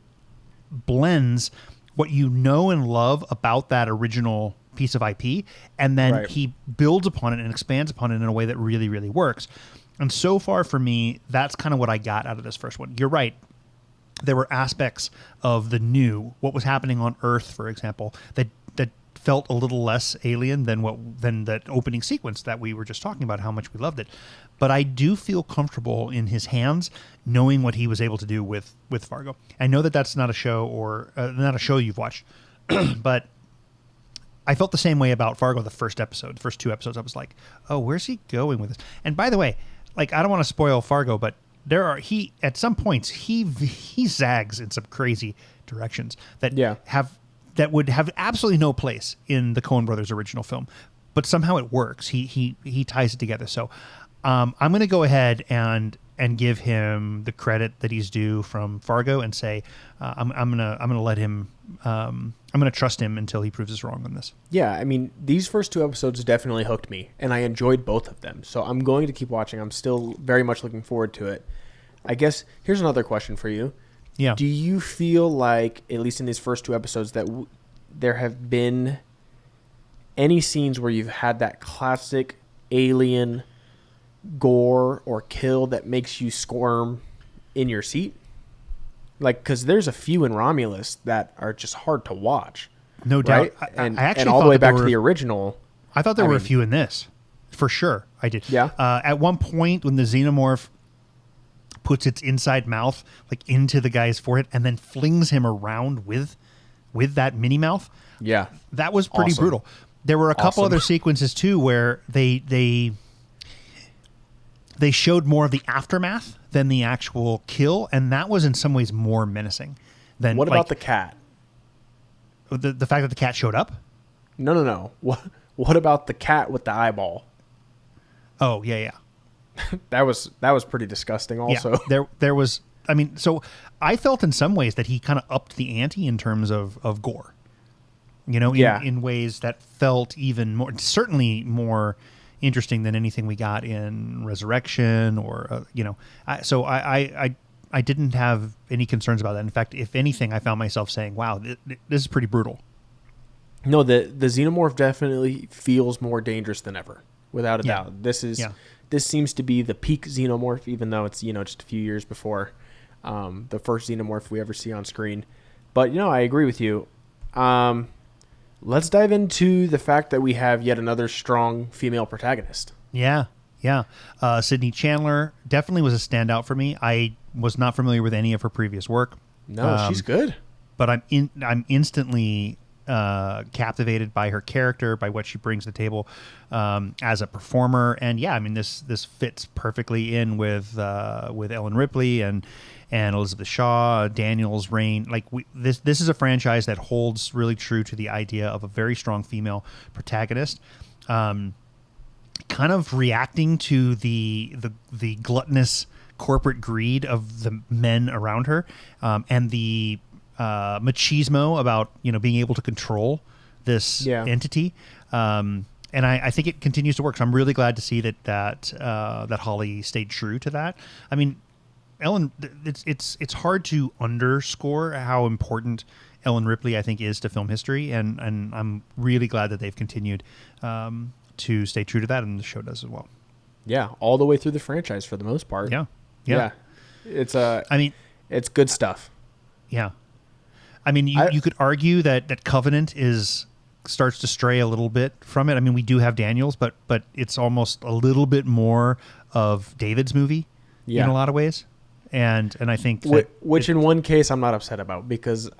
blends what you know and love about that original piece of IP, and then he builds upon it and expands upon it in a way that really, really works. And so far for me, that's kind of what I got out of this first one. You're right. There were aspects of the new, what was happening on Earth, for example, that felt a little less alien than that opening sequence that we were just talking about, how much we loved it. But I do feel comfortable in his hands, knowing what he was able to do with Fargo. I know that that's not a show or not a show you've watched, but I felt the same way about Fargo. The first 2 episodes, I was like, oh, where's he going with this? And by the way, like, I don't want to spoil Fargo, but at some points he zags in some crazy directions that would have absolutely no place in the Coen Brothers original film, but somehow it works. He ties it together. So I'm going to go ahead and give him the credit that he's due from Fargo, and say I'm gonna let him. I'm gonna trust him until he proves us wrong on this. Yeah, I mean, these first 2 episodes definitely hooked me, and I enjoyed both of them. So I'm going to keep watching. I'm still very much looking forward to it. I guess here's another question for you. Yeah. Do you feel like, at least in these first 2 episodes, that there have been any scenes where you've had that classic alien gore or kill that makes you squirm in your seat? Like, because there's a few in Romulus that are just hard to watch. No doubt. Right? I actually and all the way back to the original. I thought there were a few in this. For sure, I did. Yeah. At one point, when the xenomorph puts its inside mouth like into the guy's forehead and then flings him around with that mini mouth. Yeah. That was pretty brutal. There were a couple other sequences too where they showed more of the aftermath than the actual kill, and that was in some ways more menacing than. What about the cat? The fact that the cat showed up? No. What about the cat with the eyeball? Oh, yeah. That was pretty disgusting also. Yeah, there was, I mean, so I felt in some ways that he kind of upped the ante in terms of gore. In ways that felt even more, certainly more interesting than anything we got in Resurrection or, so I didn't have any concerns about that. In fact, if anything, I found myself saying, wow, this is pretty brutal. No, the xenomorph definitely feels more dangerous than ever, without a doubt. This seems to be the peak xenomorph, even though it's, just a few years before the first xenomorph we ever see on screen. But, I agree with you. Let's dive into the fact that we have yet another strong female protagonist. Yeah. Sydney Chandler definitely was a standout for me. I was not familiar with any of her previous work. No, she's good. But I'm instantly captivated by her character, by what she brings to the table as a performer. And yeah, I mean, this fits perfectly in with Ellen Ripley and Elizabeth Shaw, Daniel's reign. Like this is a franchise that holds really true to the idea of a very strong female protagonist, kind of reacting to the gluttonous corporate greed of the men around her, and the machismo about being able to control this entity. And I think it continues to work. So I'm really glad to see that Holly stayed true to that. I mean, Ellen, it's hard to underscore how important Ellen Ripley I think is to film history, and I'm really glad that they've continued to stay true to that, and the show does as well. Yeah, all the way through the franchise for the most part. Yeah. It's it's good stuff. Yeah. I mean, you could argue that Covenant starts to stray a little bit from it. I mean, we do have Daniels, but it's almost a little bit more of David's movie in a lot of ways. And I think which in one case I'm not upset about, because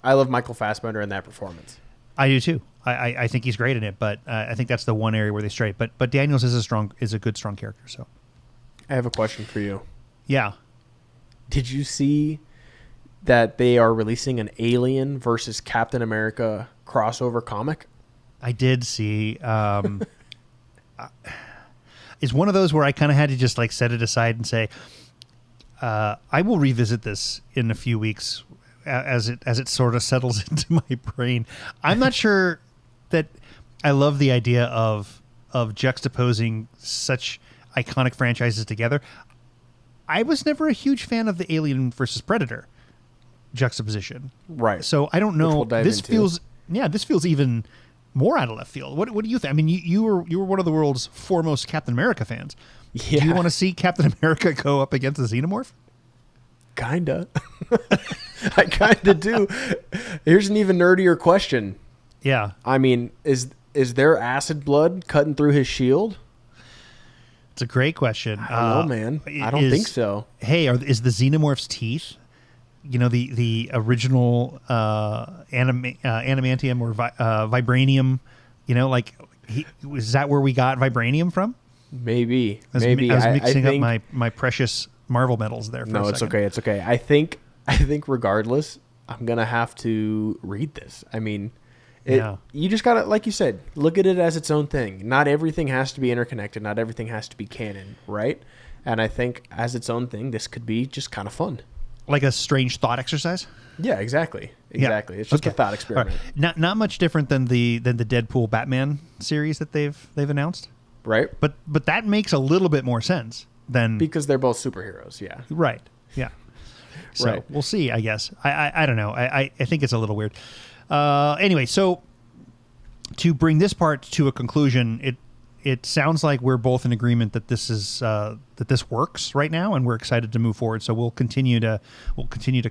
I love Michael Fassbender in that performance. I do too. I think he's great in it, but I think that's the one area where they stray. But Daniels is a good strong character. So I have a question for you. Yeah. Did you see that they are releasing an Alien versus Captain America crossover comic? I did see. It's one of those where I kind of had to just like set it aside and say, I will revisit this in a few weeks as it sort of settles into my brain. I'm not sure that I love the idea of juxtaposing such iconic franchises together. I was never a huge fan of the Alien versus Predator juxtaposition. Right. So I don't know. We'll this feels even more out of left field. What do you think? I mean, you were one of the world's foremost Captain America fans. Yeah. Do you want to see Captain America go up against the Xenomorph? Kinda. I kinda do. Here's an even nerdier question. Yeah. I mean, is there acid blood cutting through his shield? It's a great question. I don't know, man. I don't think so. Hey, is the Xenomorph's teeth, the original adamantium or vibranium, is that where we got vibranium from? Maybe. I was mixing up my precious Marvel metals there. No, it's okay. It's okay. I think regardless, I'm gonna have to read this. I mean, you just gotta, like you said, look at it as its own thing. Not everything has to be interconnected. Not everything has to be canon, right? And I think as its own thing, this could be just kind of fun, like a strange thought exercise. Yeah, exactly. Yeah. It's just a thought experiment. Right. Not much different than the Deadpool Batman series that they've announced. Right. But that makes a little bit more sense than, because they're both superheroes. Yeah. Right. Yeah. So We'll see, I guess. I don't know. I think it's a little weird. Anyway, so to bring this part to a conclusion, it sounds like we're both in agreement that this works right now, and we're excited to move forward. So we'll continue to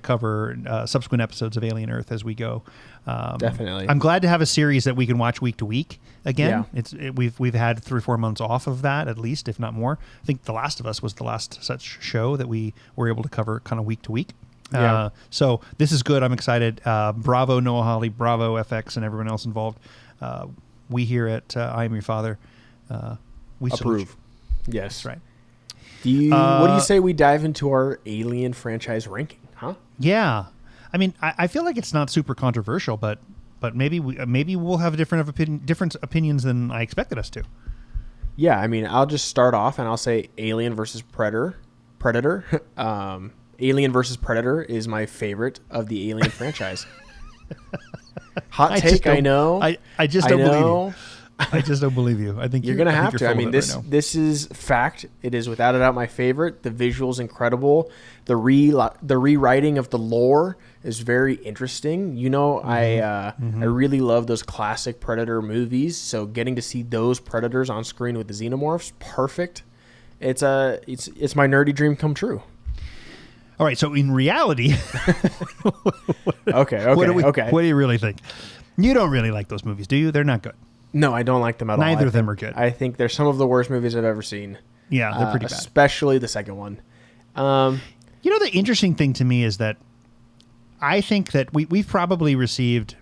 cover subsequent episodes of Alien Earth as we go. Definitely. I'm glad to have a series that we can watch week to week again. Yeah. We've had 3 or 4 months off of that, at least, if not more. I think The Last of Us was the last such show that we were able to cover kind of week to week. Yeah. So this is good. I'm excited. Bravo, Noah Hawley. Bravo, FX, and everyone else involved. We here at I Am Your Father, we approve. Yes. That's right. What do you say we dive into our Alien franchise ranking? Huh? Yeah. I mean, I feel like it's not super controversial, but maybe we'll have different opinions than I expected us to. Yeah. I mean, I'll just start off and I'll say Alien versus Predator. Alien versus Predator is my favorite of the Alien franchise. Hot take, I know. I just don't believe you. I just don't believe you. I think you're gonna have to. I mean, this is fact. It is without a doubt my favorite. The visuals incredible. The rewriting of the lore is very interesting. I really love those classic Predator movies. So getting to see those Predators on screen with the Xenomorphs, perfect. It's my nerdy dream come true. All right. So in reality, okay. What do you really think? You don't really like those movies, do you? They're not good. No, I don't like them at all. Neither of them are good. I think they're some of the worst movies I've ever seen. Yeah, they're pretty bad. Especially the second one. The interesting thing to me is that I think that we've probably received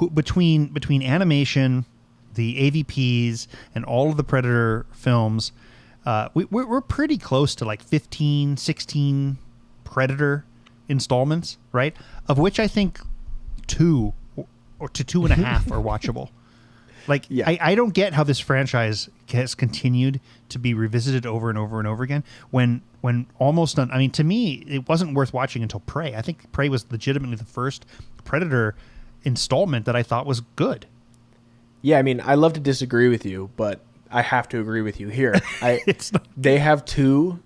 between animation, the AVPs, and all of the Predator films, we're pretty close to like 15, 16 Predator installments, right? Of which I think 2 or to 2.5 are watchable. Like, yeah. I don't get how this franchise has continued to be revisited over and over and over again when almost done. I mean, to me, it wasn't worth watching until Prey. I think Prey was legitimately the first Predator installment that I thought was good. Yeah, I mean, I love to disagree with you, but I have to agree with you here. They have 2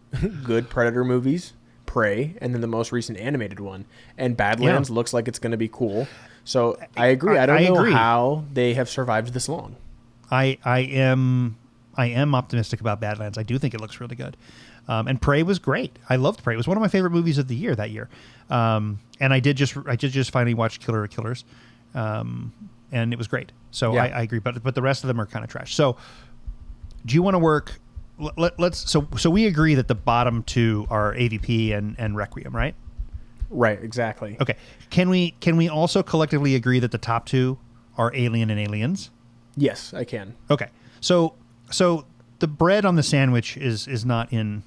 good Predator movies, Prey, and then the most recent animated one. And Badlands looks like it's going to be cool. So I agree. I don't know how they have survived this long. I am optimistic about Badlands. I do think it looks really good. And Prey was great. I loved Prey. It was one of my favorite movies of the year that year. And I did just finally watch Killer of Killers. And it was great. So yeah. I agree. But the rest of them are kind of trash. So do you want to work? So we agree that the bottom 2 are AVP and Requiem, right? Right, exactly. Okay. Can we also collectively agree that the top 2 are Alien and Aliens? Yes, I can. Okay. So the bread on the sandwich is not in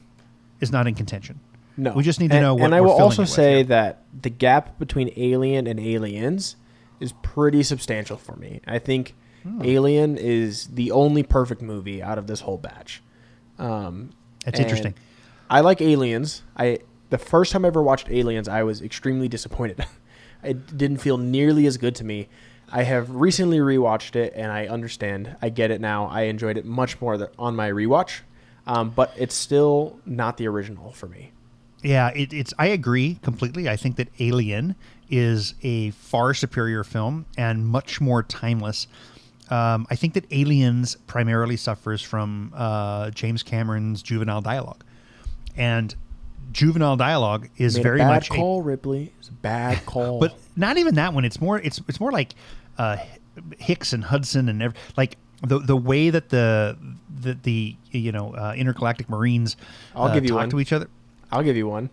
contention. No. We just need to know what. And I will also say that the gap between Alien and Aliens is pretty substantial for me. I think Alien is the only perfect movie out of this whole batch. That's interesting. I like Aliens. The first time I ever watched Aliens, I was extremely disappointed. It didn't feel nearly as good to me. I have recently rewatched it, and I understand. I get it now. I enjoyed it much more on my rewatch, but it's still not the original for me. Yeah, it's. I agree completely. I think that Alien is a far superior film and much more timeless. I think that Aliens primarily suffers from James Cameron's juvenile dialogue, and juvenile dialogue is very much a bad call, Ripley. It's a bad call. But not even that one. It's more like Hicks and Hudson and like the way that the intergalactic Marines talk to each other. I'll give you one.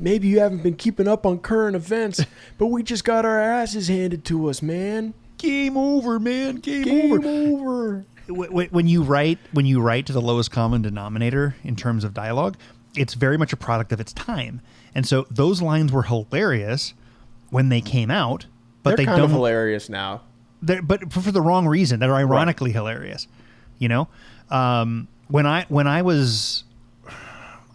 Maybe you haven't been keeping up on current events, but we just got our asses handed to us, man. Game over, man. Game over. When you write to the lowest common denominator in terms of dialogue, it's very much a product of its time. And so those lines were hilarious when they came out, but they're kind of hilarious now. But for the wrong reason. They're ironically hilarious. You know, when I was,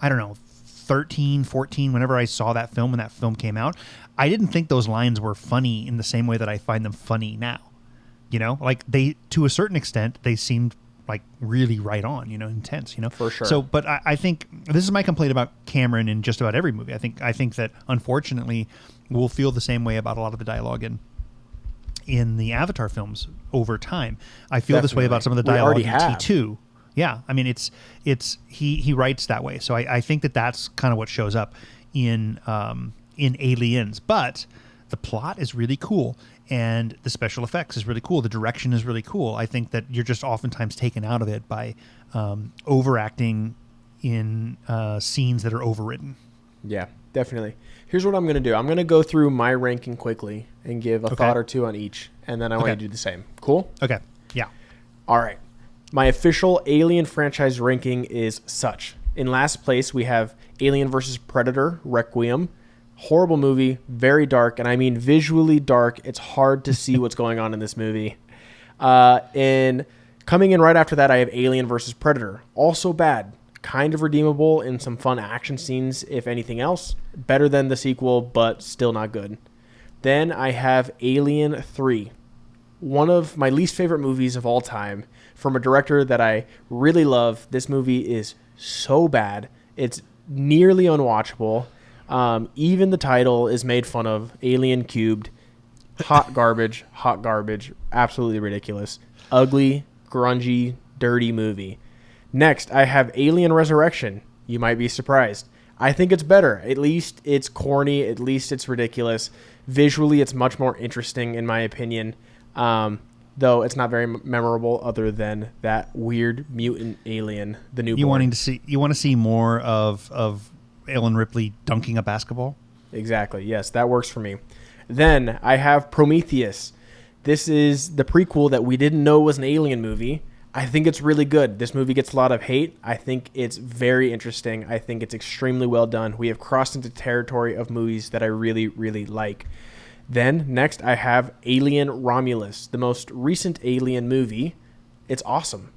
I don't know, 13, 14, whenever I saw that film, when that film came out, I didn't think those lines were funny in the same way that I find them funny now. You know, like to a certain extent, they seemed like really right on, intense, For sure. So, but I think this is my complaint about Cameron in just about every movie. I think that unfortunately we'll feel the same way about a lot of the dialogue in the Avatar films over time. I feel this way about some of the dialogue in T2. Yeah, I mean he writes that way, so I think that's kind of what shows up in Aliens. But the plot is really cool, and the special effects is really cool. The direction is really cool. I think that you're just oftentimes taken out of it by overacting in scenes that are overwritten. Yeah, definitely. Here's what I'm going to do. I'm going to go through my ranking quickly and give a thought or two on each, and then I want you to do the same. Cool? Okay. Yeah. All right. My official Alien franchise ranking is such. In last place, we have Alien vs. Predator, Requiem. Horrible movie, very dark, and I mean visually dark. It's hard to see what's going on in this movie. And coming in right after that, I have Alien vs. Predator. Also bad. Kind of redeemable in some fun action scenes, if anything else. Better than the sequel, but still not good. Then I have Alien 3. One of my least favorite movies of all time from a director that I really love. This movie is so bad. It's nearly unwatchable. Even the title is made fun of. Alien Cubed. Hot garbage. Absolutely ridiculous. Ugly, grungy, dirty movie. Next, I have Alien Resurrection. You might be surprised. I think it's better. At least it's corny. At least it's ridiculous. Visually, it's much more interesting, in my opinion. Though it's not very memorable other than that weird mutant alien, the newborn. You want to see more of Ellen Ripley dunking a basketball? Exactly. Yes, that works for me. Then I have Prometheus. This is the prequel that we didn't know was an Alien movie. I think it's really good. This movie gets a lot of hate. I think it's very interesting. I think it's extremely well done. We have crossed into territory of movies that I really, really like. Then, next, I have Alien Romulus, the most recent Alien movie. It's awesome.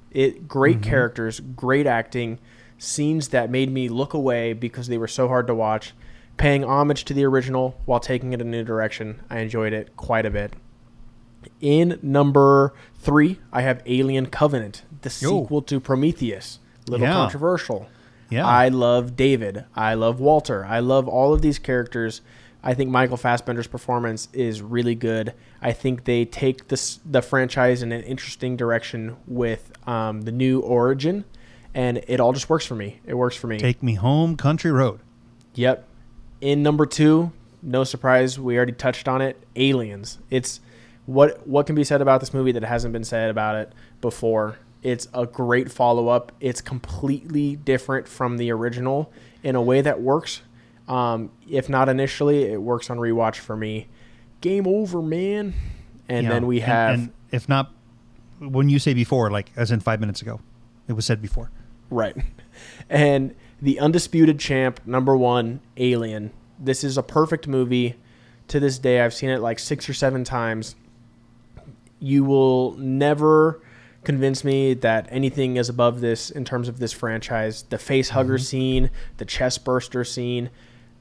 Great characters, great acting, scenes that made me look away because they were so hard to watch, paying homage to the original while taking it in a new direction. I enjoyed it quite a bit. In number 3, I have Alien Covenant, the sequel to Prometheus. Little controversial. Yeah. I love David. I love Walter. I love all of these characters. I think Michael Fassbender's performance is really good. I think they take the franchise in an interesting direction with the new origin, and it all just works for me. It works for me. Take me home, country road. Yep. In number 2, no surprise, we already touched on it, Aliens. It's what can be said about this movie that hasn't been said about it before. It's a great follow-up. It's completely different from the original in a way that works. If not initially, it works on rewatch for me. Game over, man. And then we have... And if not, when you say before, like as in 5 minutes ago, it was said before. Right. And the undisputed champ, number 1, Alien. This is a perfect movie. To this day, I've seen it like 6 or 7 times. You will never convince me that anything is above this in terms of this franchise. The facehugger scene, the chestburster scene,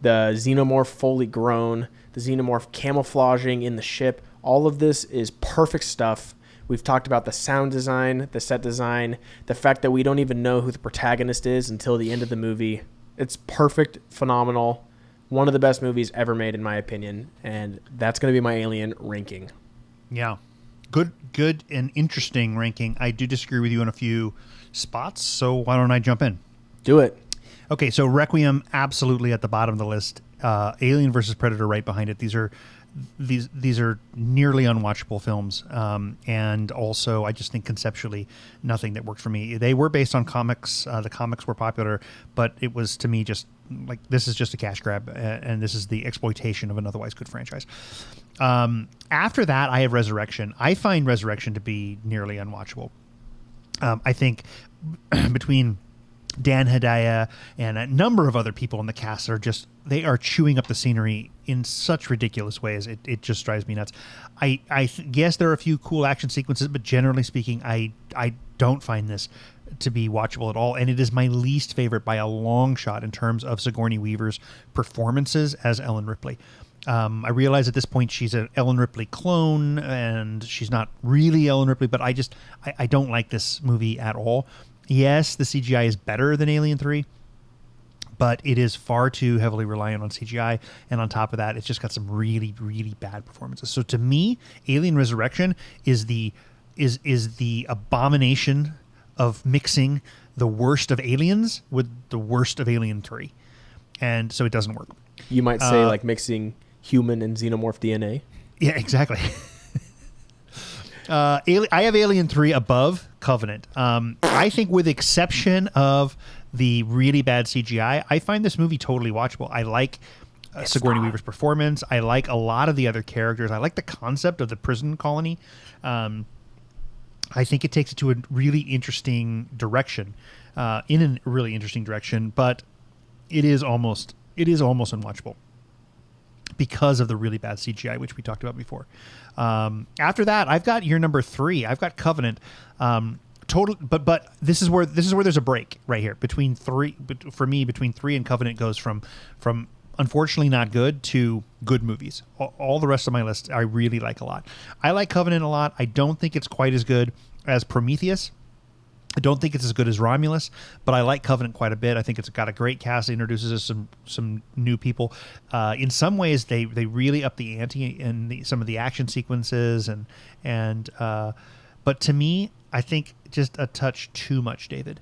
the xenomorph fully grown, the xenomorph camouflaging in the ship. All of this is perfect stuff. We've talked about the sound design, the set design, the fact that we don't even know who the protagonist is until the end of the movie. It's perfect, phenomenal. One of the best movies ever made, in my opinion. And that's going to be my Alien ranking. Yeah. Good and interesting ranking. I do disagree with you on a few spots, so why don't I jump in? Do it. Okay, so Requiem absolutely at the bottom of the list. Alien versus Predator right behind it. These are nearly unwatchable films, and also I just think conceptually nothing that worked for me. They were based on comics. The comics were popular, but it was to me just like this is just a cash grab, and this is the exploitation of an otherwise good franchise. After that, I have Resurrection. I find Resurrection to be nearly unwatchable. I think between Dan Hedaya and a number of other people in the cast they are chewing up the scenery in such ridiculous ways. It just drives me nuts. I guess there are a few cool action sequences, but generally speaking, I don't find this to be watchable at all. And it is my least favorite by a long shot in terms of Sigourney Weaver's performances as Ellen Ripley. I realize at this point she's an Ellen Ripley clone and she's not really Ellen Ripley, but I don't like this movie at all. Yes, the CGI is better than Alien 3, but it is far too heavily reliant on CGI. And on top of that, it's just got some really, really bad performances. So to me, Alien Resurrection is the abomination of mixing the worst of Aliens with the worst of Alien 3. And so it doesn't work. You might say like mixing human and xenomorph DNA. Yeah, exactly. I have Alien 3 above Covenant. I think with exception of the really bad CGI, I find this movie totally watchable. I like Sigourney Weaver's performance. I like a lot of the other characters. I like the concept of the prison colony. I think it takes it to a really interesting direction, but it is almost unwatchable because of the really bad CGI, which we talked about before. After that, I've got your number 3. I've got Covenant. But this is where there's a break right here between 3. For me, between 3 and Covenant goes from unfortunately not good to good movies. All the rest of my list I really like a lot. I like Covenant a lot. I don't think it's quite as good as Prometheus. I don't think it's as good as Romulus, but I like Covenant quite a bit. I think it's got a great cast. It introduces us some new people. In some ways, they really up the ante in some of the action sequences, but to me, I think just a touch too much David.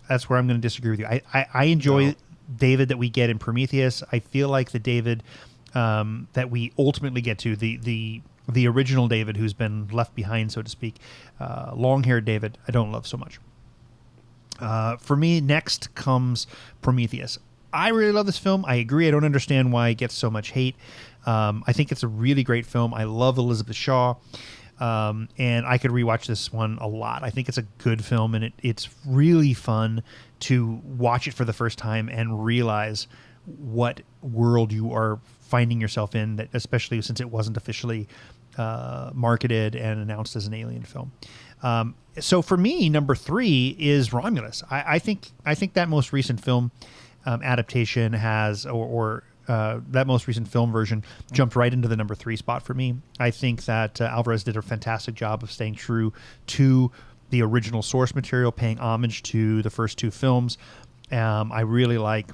That's where I'm going to disagree with you. I enjoy David that we get in Prometheus. I feel like the David that we ultimately get to, the original David who's been left behind, so to speak, long-haired David, I don't love so much. For me, next comes Prometheus. I really love this film. I agree. I don't understand why it gets so much hate. I think it's a really great film. I love Elizabeth Shaw. And I could rewatch this one a lot. I think it's a good film, and it's really fun to watch it for the first time and realize what world you are finding yourself in, that especially since it wasn't officially marketed and announced as an Alien film. So for me, number 3 is Romulus. I think that most recent film adaptation has, or that most recent film version jumped right into the number 3 spot for me. I think that Alvarez did a fantastic job of staying true to the original source material, paying homage to the first 2 films. I really like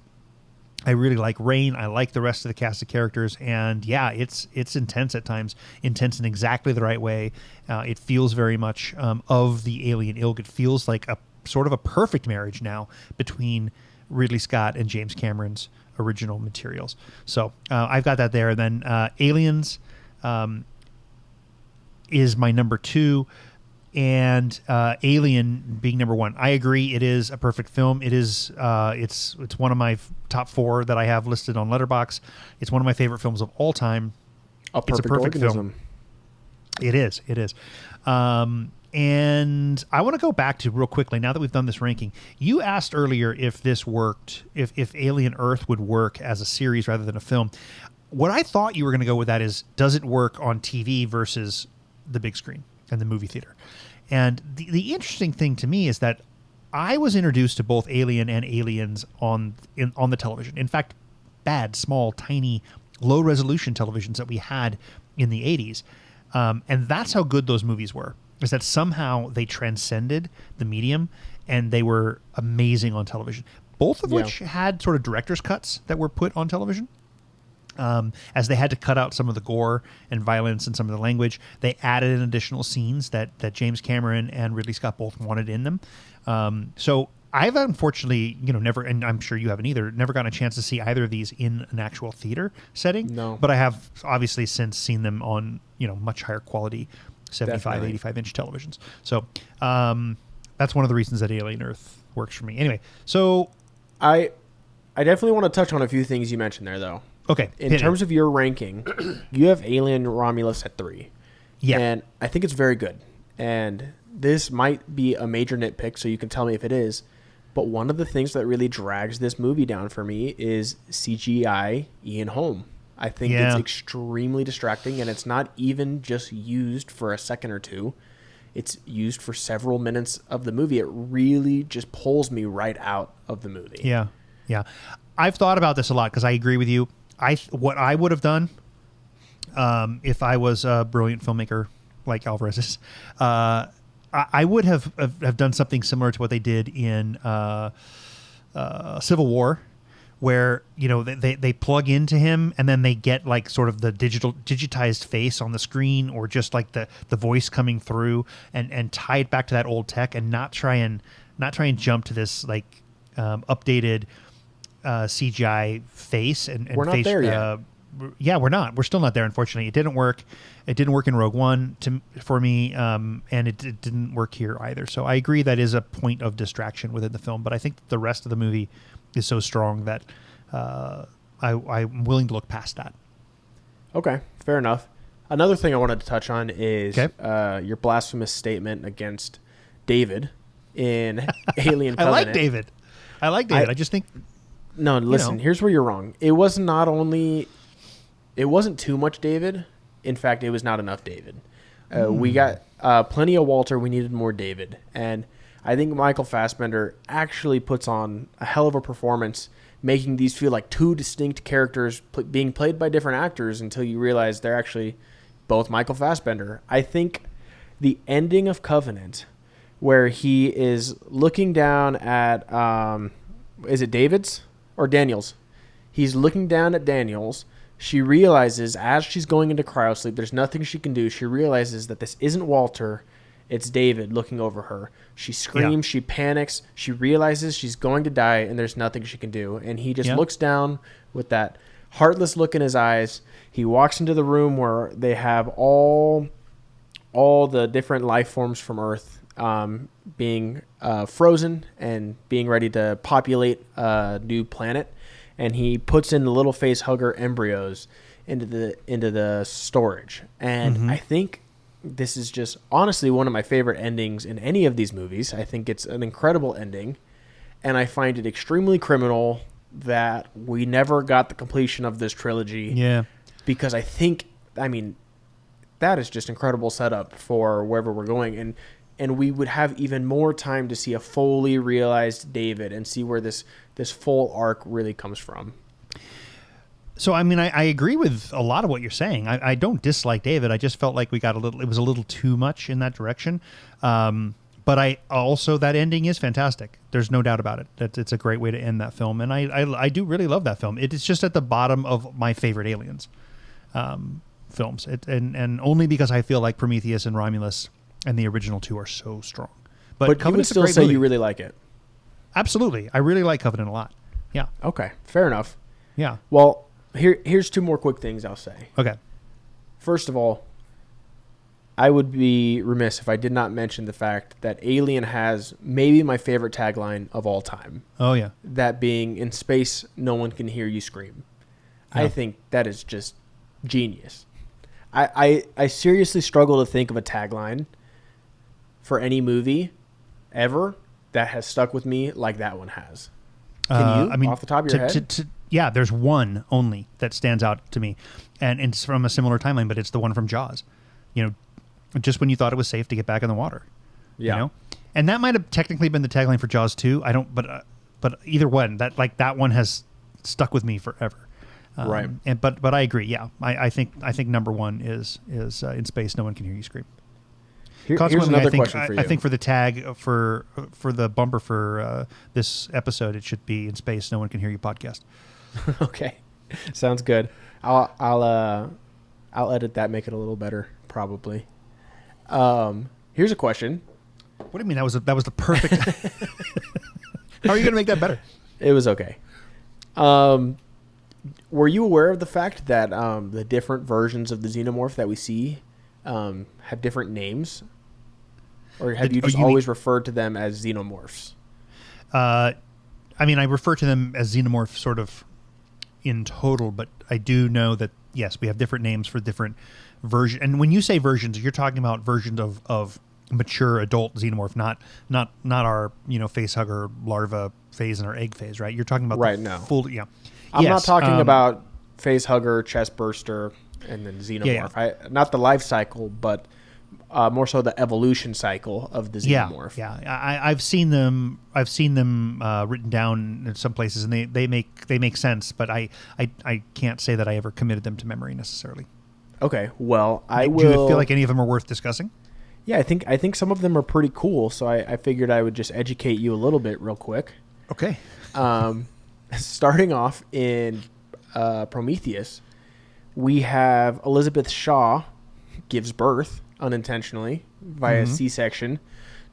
Rain. I like the rest of the cast of characters, and yeah, it's intense at times, intense in exactly the right way. It feels very much of the Alien ilk. It feels like a sort of a perfect marriage now between Ridley Scott and James Cameron's original materials. So I've got that there. And then Aliens is my number 2. And Alien being number 1. I agree, it is a perfect film. It is it's one of my top 4 that I have listed on Letterboxd. It's one of my favorite films of all time. It's a perfect film. It is. And I want to go back to real quickly, now that we've done this ranking. You asked earlier if this worked, if Alien Earth would work as a series rather than a film. What I thought you were going to go with that is, does it work on TV versus the big screen and the movie theater? And the interesting thing to me is that I was introduced to both Alien and Aliens on the television. In fact, bad, small, tiny, low-resolution televisions that we had in the 80s. And that's how good those movies were, is that somehow they transcended the medium and they were amazing on television. Both of which had sort of director's cuts that were put on television. As they had to cut out some of the gore and violence and some of the language, they added in additional scenes that James Cameron and Ridley Scott both wanted in them. So I've unfortunately, never, and I'm sure you haven't either, never gotten a chance to see either of these in an actual theater setting. No. But I have obviously since seen them on, much higher quality 75, Definitely. 85-inch televisions. So that's one of the reasons that Alien Earth works for me. Anyway, so I definitely want to touch on a few things you mentioned there, though. Okay. In terms of your ranking, you have Alien Romulus at 3. Yeah. And I think it's very good. And this might be a major nitpick, so you can tell me if it is. But one of the things that really drags this movie down for me is CGI Ian Holm. I think it's extremely distracting, and it's not even just used for a second or two. It's used for several minutes of the movie. It really just pulls me right out of the movie. Yeah. I've thought about this a lot because I agree with you. What I would have done if I was a brilliant filmmaker like Alvarez is, I would have done something similar to what they did in Civil War, where they plug into him and then they get like sort of the digitized face on the screen, or just like the voice coming through, and tie it back to that old tech, and not try and jump to this like updated CGI face and we're not face, there yet. We're not. We're still not there, unfortunately. It didn't work. It didn't work in Rogue One for me, and it didn't work here either. So I agree that is a point of distraction within the film, but I think the rest of the movie is so strong that I'm willing to look past that. Okay, fair enough. Another thing I wanted to touch on is your blasphemous statement against David in Alien Covenant. I like David. I just think... No, listen, here's where you're wrong. It wasn't too much David. In fact, it was not enough David. We got plenty of Walter. We needed more David. And I think Michael Fassbender actually puts on a hell of a performance, making these feel like two distinct characters being played by different actors until you realize they're actually both Michael Fassbender. I think the ending of Covenant, where he is looking down at, is it David's or Daniel's? He's looking down at Daniel's. She realizes as she's going into cryosleep, there's nothing she can do. She realizes that this isn't Walter. It's David looking over her. She screams. She panics. She realizes she's going to die, and there's nothing she can do. And he just looks down with that heartless look in his eyes. He walks into the room where they have all the different life forms from Earth being frozen and being ready to populate a new planet. And he puts in the little facehugger embryos into the storage. And I think this is just honestly one of my favorite endings in any of these movies. I think it's an incredible ending, and I find it extremely criminal that we never got the completion of this trilogy. Yeah. Because I mean, that is just incredible setup for wherever we're going, and we would have even more time to see a fully realized David and see where this full arc really comes from. So, I mean, I agree with a lot of what you're saying. I don't dislike David. I just felt like it was a little too much in that direction. But that ending is fantastic. There's no doubt about it. It's a great way to end that film. And I do really love that film. It is just at the bottom of my favorite Aliens films. And only because I feel like Prometheus and Romulus and the original two are so strong. But you would still say you really like it? Absolutely. I really like Covenant a lot. Yeah. Okay. Fair enough. Yeah. Well, here's two more quick things I'll say. Okay. First of all, I would be remiss if I did not mention the fact that Alien has maybe my favorite tagline of all time. Oh, yeah. That being, in space, no one can hear you scream. Yeah. I think that is just genius. I seriously struggle to think of a tagline for any movie ever that has stuck with me like that one has. Can you, off the top of your head? Yeah, there's one only that stands out to me, and it's from a similar timeline, but it's the one from Jaws. You know, just when you thought it was safe to get back in the water. Yeah. You know? And that might have technically been the tagline for Jaws 2. But either one, that one has stuck with me forever. Right. But I agree. Yeah, I think number one is in space, no one can hear you scream. Here's another question for you. I think for the tag for the bumper for this episode, it should be in space, no one can hear you podcast. Okay, sounds good. I'll edit that, make it a little better, probably. Here's a question. What do you mean that was the perfect? How are you going to make that better? It was okay. Were you aware of the fact that the different versions of the xenomorph that we see have different names? Or have you just always referred to them as xenomorphs? I mean, I refer to them as xenomorph sort of in total, but I do know that, yes, we have different names for different versions. And when you say versions, you're talking about versions of mature adult xenomorph, not our, facehugger larva phase and our egg phase, right? You're talking about full, yeah. I'm not talking about facehugger, chestburster, and then xenomorph. Yeah. Not the life cycle, but more so the evolution cycle of the xenomorph. Yeah. I've seen them written down in some places, and they make sense. But I can't say that I ever committed them to memory necessarily. Okay. Well, Do you feel like any of them are worth discussing? Yeah, I think some of them are pretty cool. So I figured I would just educate you a little bit real quick. Okay. Starting off in Prometheus, we have Elizabeth Shaw gives birth unintentionally via C-section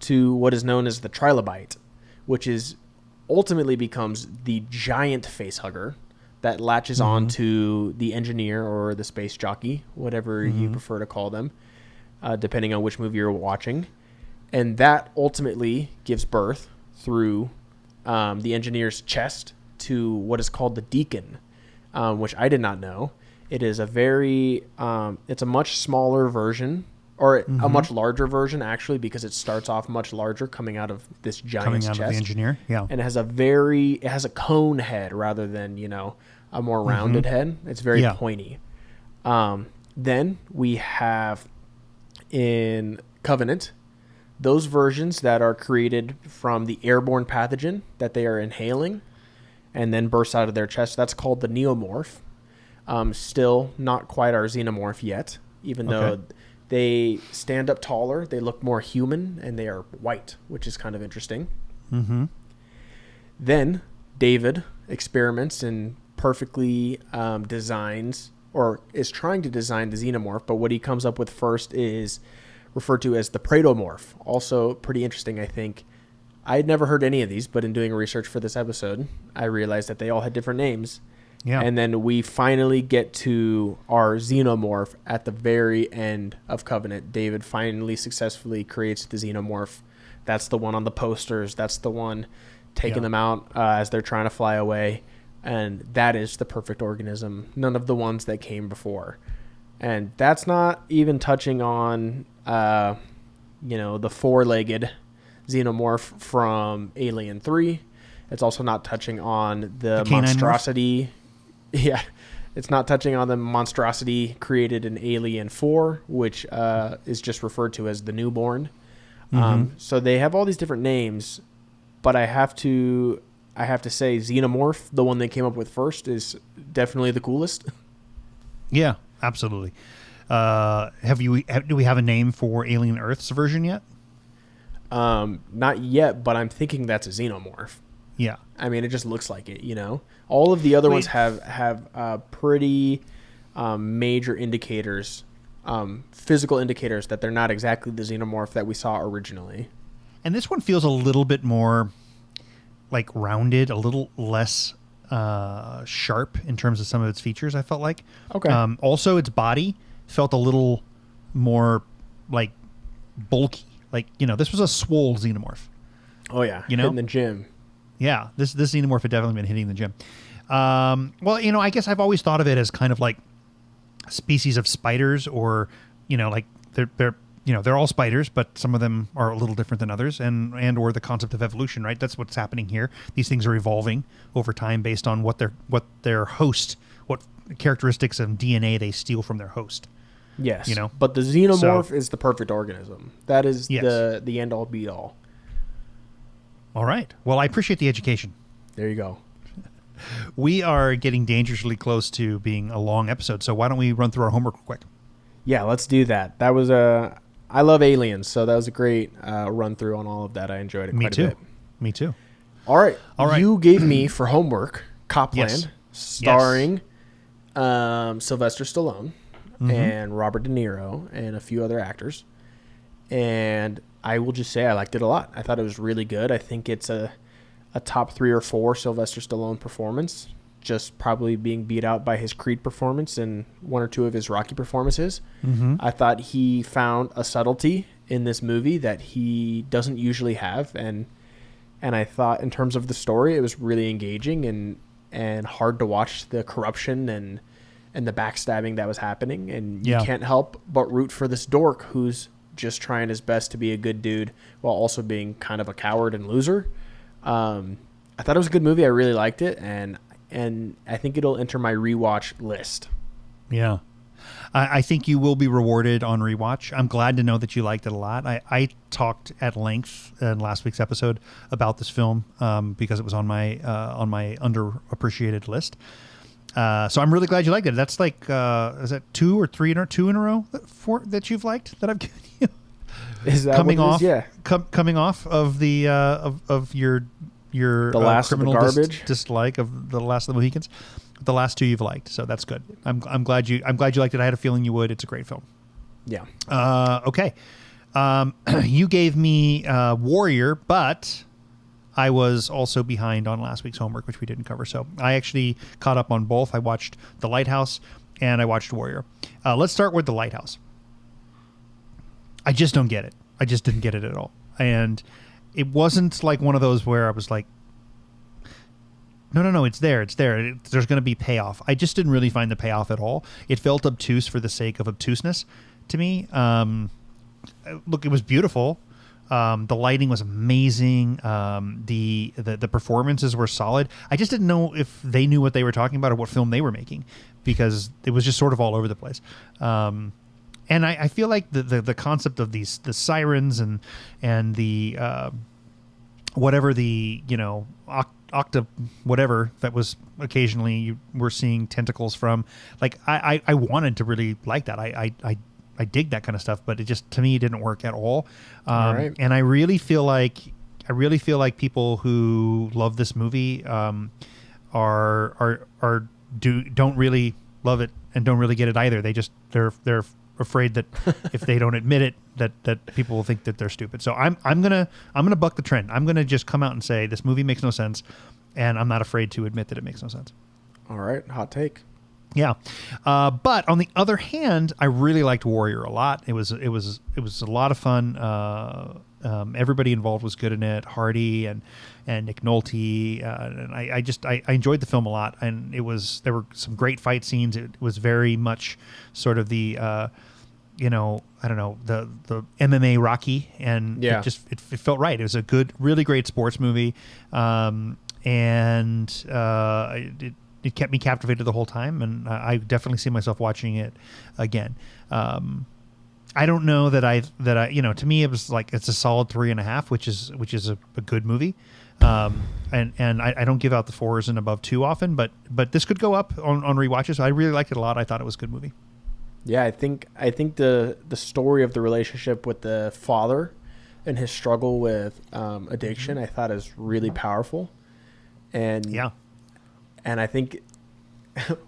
to what is known as the trilobite, which is ultimately becomes the giant facehugger that latches on to the engineer or the space jockey, whatever you prefer to call them, depending on which movie you're watching. And that ultimately gives birth through the engineer's chest to what is called the Deacon, which I did not know. It is it's a much smaller version, or a much larger version, actually, because it starts off much larger coming out of this giant's chest. Of the engineer, yeah. And it has a cone head rather than, a more rounded head. It's very pointy. Then we have in Covenant, those versions that are created from the airborne pathogen that they are inhaling and then bursts out of their chest. That's called the neomorph. Still not quite our xenomorph yet, even though they stand up taller, they look more human, and they are white, which is kind of interesting. Mm-hmm. Then David experiments and perfectly designs, or is trying to design the xenomorph, but what he comes up with first is referred to as the praedomorph. Also pretty interesting, I think. I had never heard any of these, but in doing research for this episode, I realized that they all had different names. Yeah. And then we finally get to our xenomorph at the very end of Covenant. David finally successfully creates the xenomorph. That's the one on the posters. That's the one taking them out as they're trying to fly away. And that is the perfect organism. None of the ones that came before. And that's not even touching on, the four-legged xenomorph from Alien 3. It's also not touching on the monstrosity. Yeah. It's not touching on the monstrosity created in Alien 4, which is just referred to as the newborn. So they have all these different names, but I have to say Xenomorph, the one they came up with first, is definitely the coolest. Yeah, absolutely. Do we have a name for Alien Earth's version yet? Not yet, but I'm thinking that's a Xenomorph. Yeah. I mean, it just looks like it, All of the other ones have pretty major indicators, physical indicators that they're not exactly the Xenomorph that we saw originally. And this one feels a little bit more like rounded, a little less sharp in terms of some of its features, I felt like. Okay. Also, its body felt a little more like bulky. Like, this was a swole Xenomorph. Oh, yeah. In the gym. Yeah, this Xenomorph had definitely been hitting the gym. Well, I guess I've always thought of it as kind of like a species of spiders, or like they're all spiders, but some of them are a little different than others, and or the concept of evolution, right? That's what's happening here. These things are evolving over time based on what their host, what characteristics of DNA they steal from their host. Yes, but the Xenomorph is the perfect organism. That is the end all be all. All right. Well, I appreciate the education. There you go. We are getting dangerously close to being a long episode, so why don't we run through our homework real quick? Yeah, let's do that. That was I love Aliens, so that was a great run through on all of that. I enjoyed it quite a bit. Me too. All right. You gave me for homework Copland, starring Sylvester Stallone and Robert De Niro and a few other actors. And I will just say I liked it a lot. I thought it was really good. I think it's a top 3 or 4 Sylvester Stallone performance, just probably being beat out by his Creed performance and 1 or 2 of his Rocky performances. I thought he found a subtlety in this movie that he doesn't usually have, and I thought in terms of the story, it was really engaging and hard to watch the corruption and the backstabbing that was happening, and you can't help but root for this dork who's just trying his best to be a good dude while also being kind of a coward and loser. I thought it was a good movie. I really liked it, and I think it'll enter my rewatch list. Yeah. I think you will be rewarded on rewatch. I'm glad to know that you liked it a lot. I talked at length in last week's episode about this film because it was on my underappreciated list. So I'm really glad you liked it. That's like, is that 2 or 3 in a row that you've liked that I've given you? Is that coming what off? Yeah. Coming off of the of your the last criminal of the garbage dislike of the Last of the Mohicans. The last 2 you've liked, so that's good. I'm glad you liked it. I had a feeling you would. It's a great film. Yeah. Okay. You gave me Warrior, but I was also behind on last week's homework, which we didn't cover. So I actually caught up on both. I watched The Lighthouse and I watched Warrior. Let's start with The Lighthouse. I just don't get it. I just didn't get it at all. And it wasn't like one of those where I was like, no, it's there. There's going to be payoff. I just didn't really find the payoff at all. It felt obtuse for the sake of obtuseness to me. Look, it was beautiful. The lighting was amazing. The performances were solid. I just didn't know if they knew what they were talking about or what film they were making, because it was just sort of all over the place. And I feel like the concept of the sirens and the whatever the octa whatever that was occasionally you were seeing tentacles from, like I wanted to really like that. I dig that kind of stuff, but it just, to me, it didn't work at all. Right. And I really feel like people who love this movie don't really love it and don't really get it either. They're afraid that if they don't admit it, that people will think that they're stupid. So I'm gonna buck the trend. I'm gonna just come out and say this movie makes no sense, and I'm not afraid to admit that it makes no sense. All right, hot take. Yeah, but on the other hand, I really liked Warrior a lot. It was a lot of fun. Everybody involved was good in it. Hardy and Nick Nolte, and I enjoyed the film a lot. And there were some great fight scenes. It was very much sort of the I don't know, the MMA Rocky, and it felt right. It was a good, really great sports movie, and it kept me captivated the whole time, and I definitely see myself watching it again. I don't know that I to me it was like it's a solid 3.5, which is a good movie, and I don't give out the 4s and above too often, but this could go up on rewatches. I really liked it a lot. I thought it was a good movie. Yeah, I think the story of the relationship with the father and his struggle with addiction, I thought is really powerful, and I think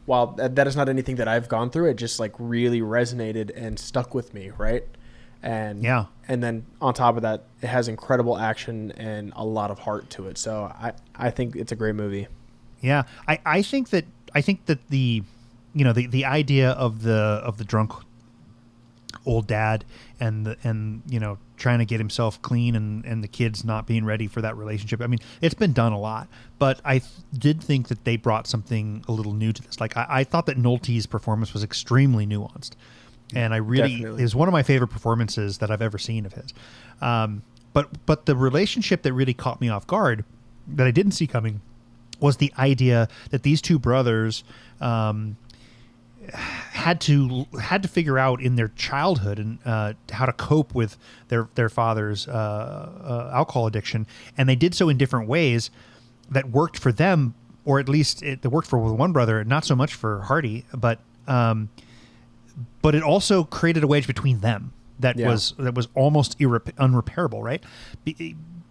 while that is not anything that I've gone through, it just like really resonated and stuck with me, right? And then on top of that, it has incredible action and a lot of heart to it. So I think it's a great movie. Yeah, I think that the the idea of the drunk old dad and trying to get himself clean and the kids not being ready for that relationship. I mean, it's been done a lot, but I did think that they brought something a little new to this. Like I thought that Nolte's performance was extremely nuanced, and it was one of my favorite performances that I've ever seen of his. But the relationship that really caught me off guard, that I didn't see coming, was the idea that these two brothers had to figure out in their childhood and how to cope with their father's alcohol addiction, and they did so in different ways that worked for them, or at least it worked for one brother, not so much for Hardy, but it also created a wedge between them that was almost unrepairable, right?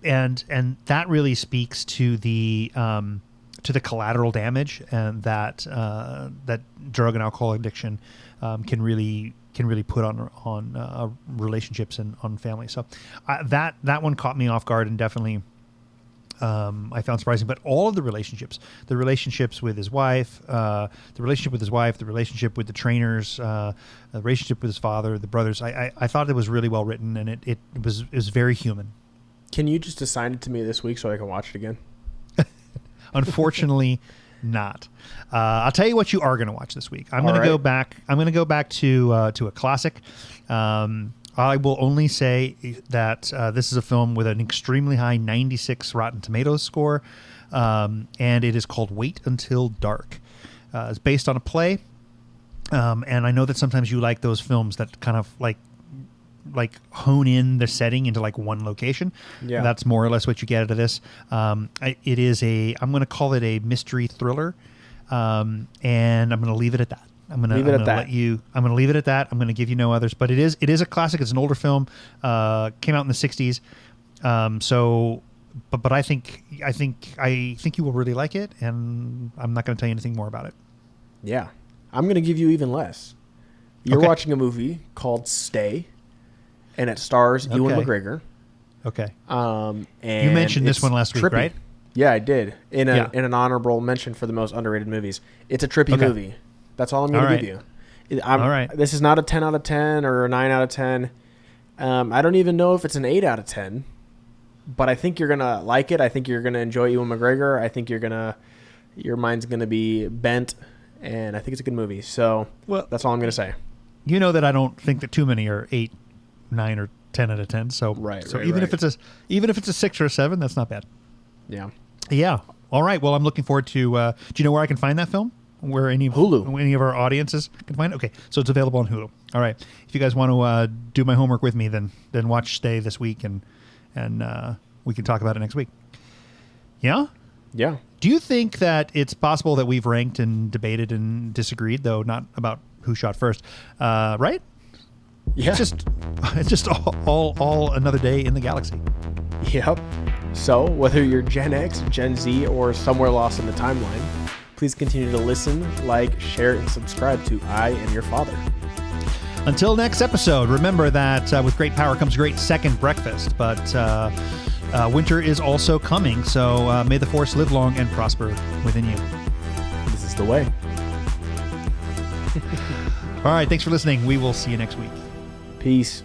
And that really speaks to the collateral damage and that drug and alcohol addiction can really put on relationships and on families. So that one caught me off guard and definitely I found surprising. But all of the relationships with his wife, the relationship with the trainers, the relationship with his father, the brothers, I thought it was really well written, and it was very human. Can you just assign it to me this week so I can watch it again? Unfortunately, not. I'll tell you what you are going to watch this week. I'm going to go back. I'm going to go back to a classic. I will only say that this is a film with an extremely high 96 Rotten Tomatoes score, and it is called Wait Until Dark. It's based on a play, and I know that sometimes you like those films that kind of like hone in the setting into like one location. Yeah, that's more or less what you get out of this. It is I'm going to call it a mystery thriller, and I'm going to leave it at that. I'm going to leave it at that. I'm going to give you no others, but it is a classic. It's an older film. Came out in the 60s. But I think you will really like it, and I'm not going to tell you anything more about it. Yeah, I'm going to give you even less. You're watching a movie called Stay, and it stars Ewan McGregor. Okay. And you mentioned this one last week, right? Yeah, I did. In an honorable mention for the most underrated movies. It's a trippy movie. That's all I'm going to give you. All right. This is not a 10 out of 10 or a 9 out of 10. I don't even know if it's an 8 out of 10, but I think you're going to like it. I think you're going to enjoy Ewan McGregor. I think your mind's going to be bent, and I think it's a good movie. So that's all I'm going to say. You know that I don't think that too many are 8, 9, or 10 out of 10. So even if it's a 6 or a 7, that's not bad. Yeah. Yeah. All right. Well, I'm looking forward to. Do you know where I can find that film? Where any of our audiences can find it? Okay, so it's available on Hulu. All right. If you guys want to do my homework with me, then watch Stay this week, and we can talk about it next week. Yeah? Yeah. Do you think that it's possible that we've ranked and debated and disagreed, though not about who shot first, right? Yeah. It's just all another day in the galaxy. Yep. So whether you're Gen X, Gen Z, or somewhere lost in the timeline, please continue to listen, like, share, and subscribe to I Am Your Father. Until next episode, remember that with great power comes a great second breakfast, but winter is also coming, so may the Force live long and prosper within you. This is the way. All right, thanks for listening. We will see you next week. Peace.